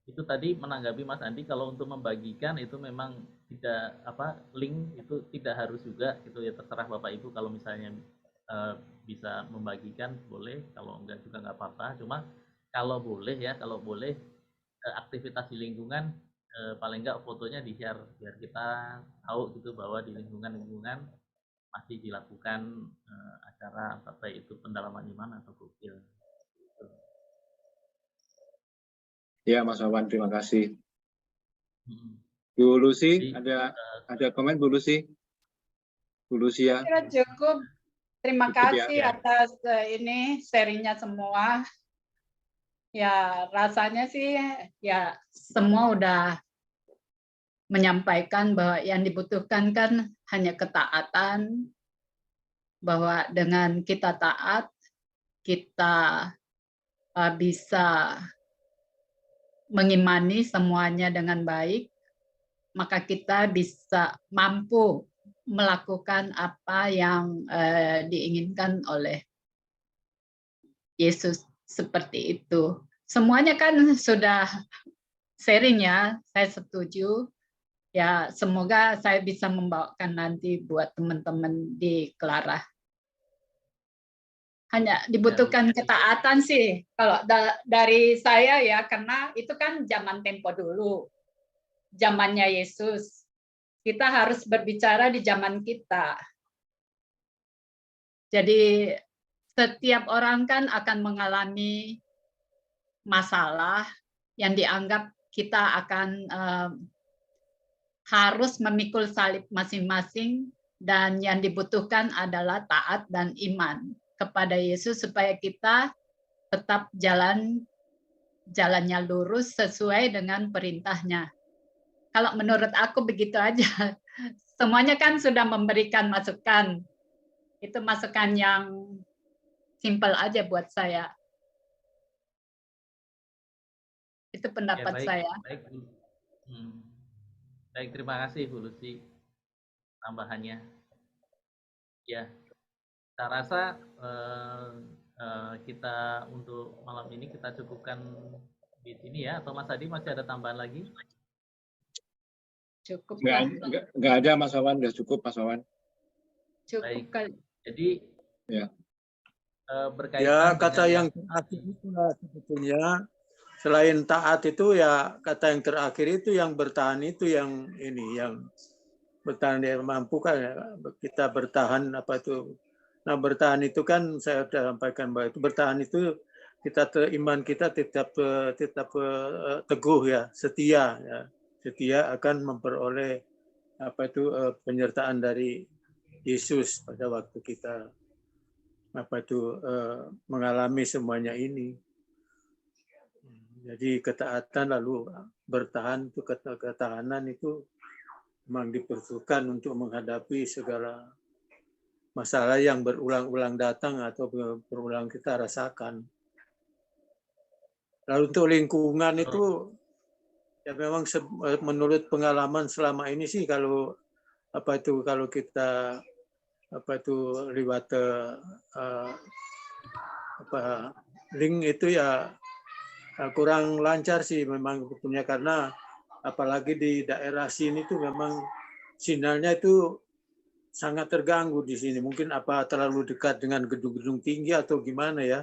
Itu tadi menanggapi Mas Andi, kalau untuk membagikan itu memang tidak link itu tidak harus juga gitu ya, terserah Bapak Ibu, kalau misalnya bisa membagikan boleh, kalau enggak juga nggak apa-apa. Cuma kalau boleh aktivitas di lingkungan paling enggak fotonya di-share biar kita tahu gitu bahwa di lingkungan masih dilakukan acara baik itu pendalaman iman atau gokil. Ya Mas Wawan, terima kasih. Bu Lucy, ada komen Bu Lucy? Bu Lucia. Kira cukup. Terima kasih atas ini sharingnya semua. Ya rasanya sih ya semua udah menyampaikan bahwa yang dibutuhkan kan hanya ketaatan, bahwa dengan kita taat kita bisa mengimani semuanya dengan baik, maka kita bisa mampu melakukan apa yang diinginkan oleh Yesus seperti itu. Semuanya kan sudah sharing ya, saya setuju. Ya, semoga saya bisa membawakan nanti buat teman-teman di Clara. Hanya dibutuhkan ketaatan sih, kalau dari saya ya, karena itu kan zaman tempo dulu, zamannya Yesus. Kita harus berbicara di zaman kita. Jadi setiap orang kan akan mengalami masalah yang dianggap kita akan harus memikul salib masing-masing, dan yang dibutuhkan adalah taat dan iman kepada Yesus supaya kita tetap jalannya lurus sesuai dengan perintahnya. Kalau menurut aku begitu aja. Semuanya kan sudah memberikan masukan. Itu masukan yang simpel aja buat saya. Itu pendapat saya. Baik, Bu. Baik, terima kasih Bu Lucy tambahannya. Ya, saya rasa kita untuk malam ini kita cukupkan di sini ya. Atau Mas Adi masih ada tambahan lagi? Cukup. Nggak ada Mas Wawan, udah cukup Mas Wawan. Cukup kali. Jadi ya. Berkaitan ya kata dengan yang terakhir itulah sebetulnya, selain taat itu ya kata yang terakhir itu yang bertahan itu yang ini, yang bertahan dia mampu kan ya, kita bertahan apa itu. Nah bertahan itu kan saya sudah sampaikan bahwa itu bertahan itu kita iman kita tetap teguh ya, setia ya. Setia akan memperoleh apa itu penyertaan dari Yesus pada waktu kita apa itu mengalami semuanya ini. Jadi ketaatan lalu bertahan itu ketahanan itu memang diperlukan untuk menghadapi segala masalah yang berulang-ulang datang atau berulang kita rasakan. Lalu untuk lingkungan itu ya memang menurut pengalaman selama ini sih kalau apa itu kalau kita apa itu lewat apa link itu ya kurang lancar sih memang betulnya, karena apalagi di daerah sini tuh memang sinyalnya itu sangat terganggu di sini. Mungkin apa terlalu dekat dengan gedung-gedung tinggi atau gimana ya,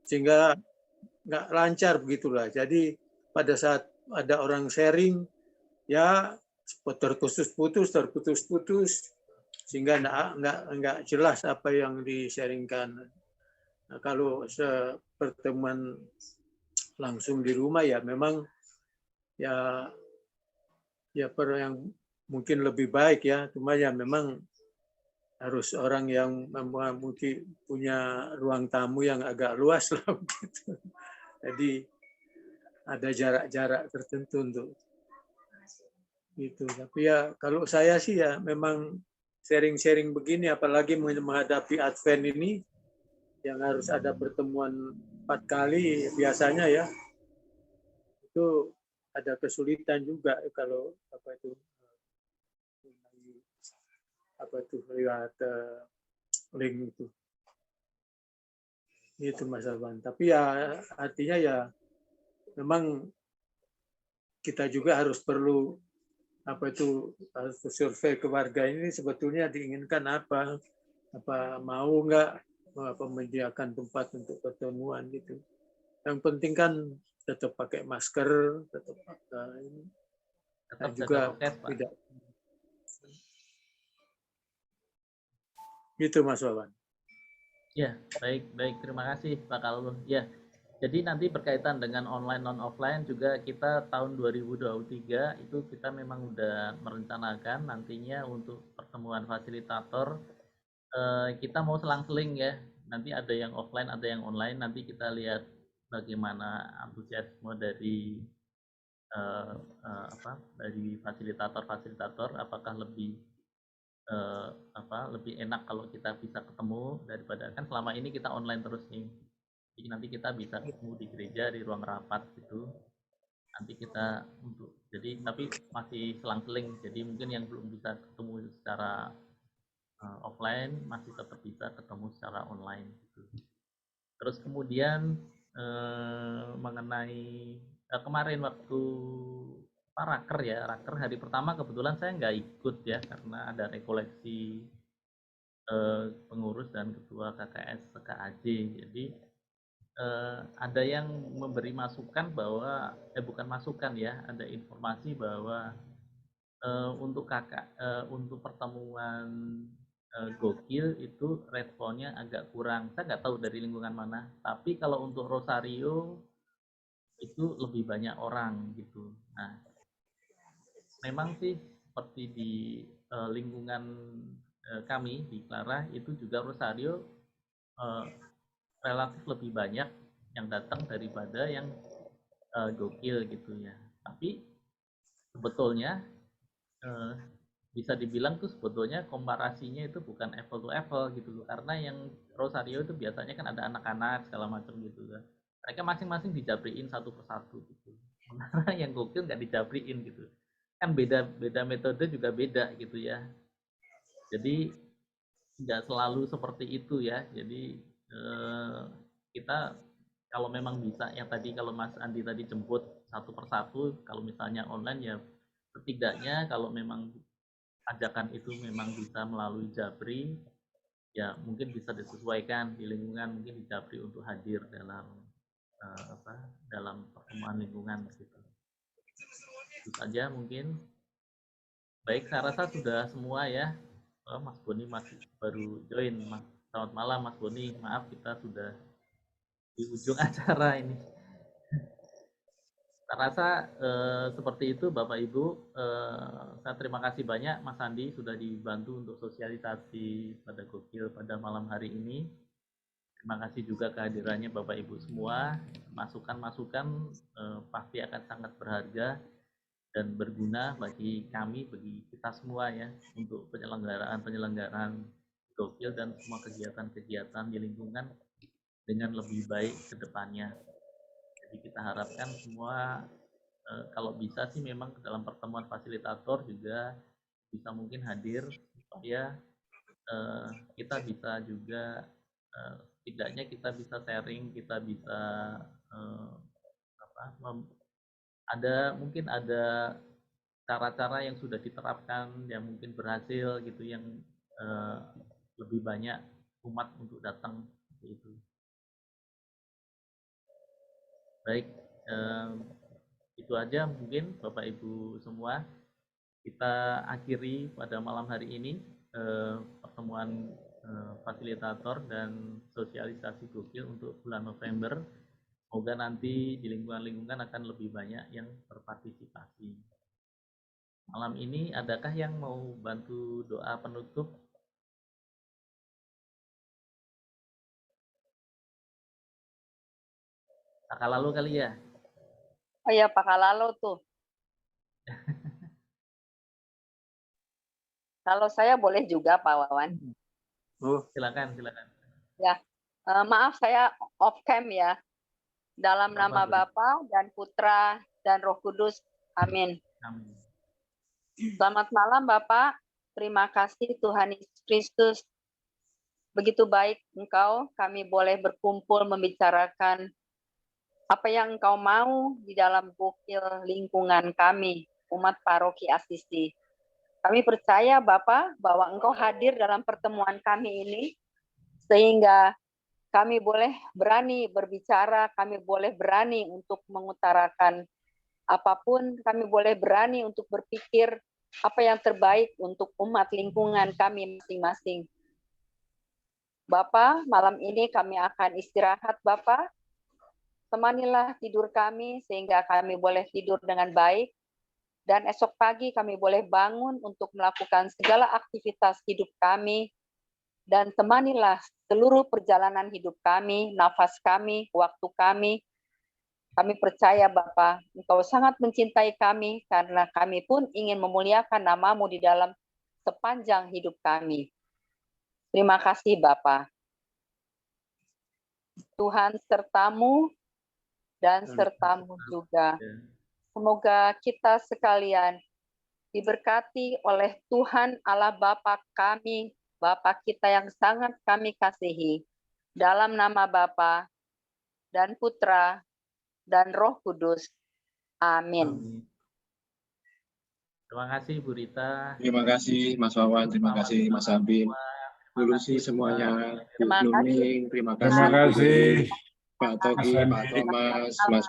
sehingga nggak lancar begitulah. Jadi pada saat ada orang sharing ya terputus-putus sehingga nggak jelas apa yang di-sharingkan. Nah, kalau pertemuan langsung di rumah ya memang ya yang mungkin lebih baik ya, cuma ya memang harus orang yang mungkin punya ruang tamu yang agak luas lah begitu. Jadi ada jarak-jarak tertentu untuk itu. Tapi ya kalau saya sih ya memang sharing-sharing begini, apalagi menghadapi Advent ini yang harus ada pertemuan 4 kali biasanya ya, itu ada kesulitan juga kalau lewat link itu. Itu Mas Alban. Tapi ya artinya ya memang kita juga harus perlu harus survei keluarga ini sebetulnya diinginkan apa mau nggak menyediakan tempat untuk pertemuan gitu. Yang penting kan tetap pakai masker, tetap pakai dan juga tidak gitu Mas Wawan. Ya, baik, terima kasih Pak Kalul. Ya, jadi nanti berkaitan dengan online non offline juga kita tahun 2023 itu kita memang udah merencanakan nantinya untuk pertemuan fasilitator kita mau selang-seling ya. Nanti ada yang offline, ada yang online. Nanti kita lihat bagaimana antusiasme dari dari fasilitator, apakah lebih lebih enak kalau kita bisa ketemu daripada kan selama ini kita online terus nih. Jadi nanti kita bisa ketemu di gereja di ruang rapat gitu. nanti kita jadi tapi masih selang-seling, jadi mungkin yang belum bisa ketemu secara offline masih tetap bisa ketemu secara online gitu. Terus kemudian mengenai kemarin waktu raker hari pertama kebetulan saya nggak ikut ya karena ada rekoleksi pengurus dan ketua KKS KAJ. Jadi ada yang memberi masukan bahwa bukan masukan ya, ada informasi bahwa untuk untuk pertemuan gokil itu responnya agak kurang. Saya nggak tahu dari lingkungan mana. Tapi kalau untuk Rosario itu lebih banyak orang gitu. Nah, memang sih seperti di lingkungan kami di Clara itu juga Rosario relatif lebih banyak yang datang daripada yang gokil gitu ya. Tapi sebetulnya bisa dibilang tuh sebetulnya komparasinya itu bukan apple to apple gitu loh, karena yang Rosario itu biasanya kan ada anak-anak segala macam gitu kan, mereka masing-masing dijabriin satu persatu gitu, sementara yang gokil nggak dijabriin gitu kan, beda metode juga beda gitu ya, jadi nggak selalu seperti itu ya. Jadi kita kalau memang bisa yang tadi kalau Mas Andi tadi jemput satu persatu, kalau misalnya online ya setidaknya kalau memang ajakan itu memang bisa melalui Japri, ya mungkin bisa disesuaikan di lingkungan, mungkin di Japri untuk hadir dalam dalam pertemuan lingkungan gitu. Itu saja mungkin. Baik, saya rasa sudah semua ya. Mas Boni masih baru join. Selamat malam Mas Boni. Maaf kita sudah di ujung acara ini. Saya rasa seperti itu Bapak Ibu. Saya terima kasih banyak Mas Andi sudah dibantu untuk sosialisasi pada Gokil pada malam hari ini. Terima kasih juga kehadirannya Bapak Ibu semua. Masukan-masukan pasti akan sangat berharga dan berguna bagi kami, bagi kita semua ya, untuk penyelenggaraan Gokil dan semua kegiatan-kegiatan di lingkungan dengan lebih baik ke depannya. Jadi kita harapkan semua kalau bisa sih memang dalam pertemuan fasilitator juga bisa mungkin hadir supaya kita bisa juga setidaknya kita bisa sharing, kita bisa mungkin ada cara-cara yang sudah diterapkan yang mungkin berhasil gitu, yang lebih banyak umat untuk datang itu. Baik, itu aja mungkin Bapak Ibu semua. Kita akhiri pada malam hari ini pertemuan fasilitator dan sosialisasi Gokil untuk bulan November. Semoga nanti di lingkungan-lingkungan akan lebih banyak yang berpartisipasi. Malam ini adakah yang mau bantu doa penutup? Pak Kalalo kali ya? Oh iya, Pak Kalalo tuh. Kalau saya boleh juga Pak Wawan. Oh, silakan. Ya, maaf saya off cam ya. Dalam nama Bapa dan Putra dan Roh Kudus. Amin. Amin. Selamat malam Bapak. Terima kasih Tuhan Yesus Kristus. Begitu baik Engkau, kami boleh berkumpul membicarakan apa yang Engkau mau di dalam Gokil lingkungan kami, umat paroki Asisi. Kami percaya Bapak bahwa Engkau hadir dalam pertemuan kami ini, sehingga kami boleh berani berbicara, kami boleh berani untuk mengutarakan apapun, kami boleh berani untuk berpikir apa yang terbaik untuk umat lingkungan kami masing-masing. Bapak, malam ini kami akan istirahat Bapak. Temanilah tidur kami sehingga kami boleh tidur dengan baik. Dan esok pagi kami boleh bangun untuk melakukan segala aktivitas hidup kami. Dan temanilah seluruh perjalanan hidup kami, nafas kami, waktu kami. Kami percaya Bapa, Engkau sangat mencintai kami karena kami pun ingin memuliakan nama-Mu di dalam sepanjang hidup kami. Terima kasih Bapa. Tuhan sertamu dan sertamu juga. Semoga kita sekalian diberkati oleh Tuhan Allah Bapa kami, Bapa kita yang sangat kami kasihi. Dalam nama Bapa dan Putra dan Roh Kudus. Amin. Terima kasih Bu Rita. Terima kasih Mas Wawan, terima kasih Mas Abin, Bu Lucy semuanya, Bu Terima kasih. Nuning, terima Terima kasih kasih. Pak Togi, Pak Thomas, Mas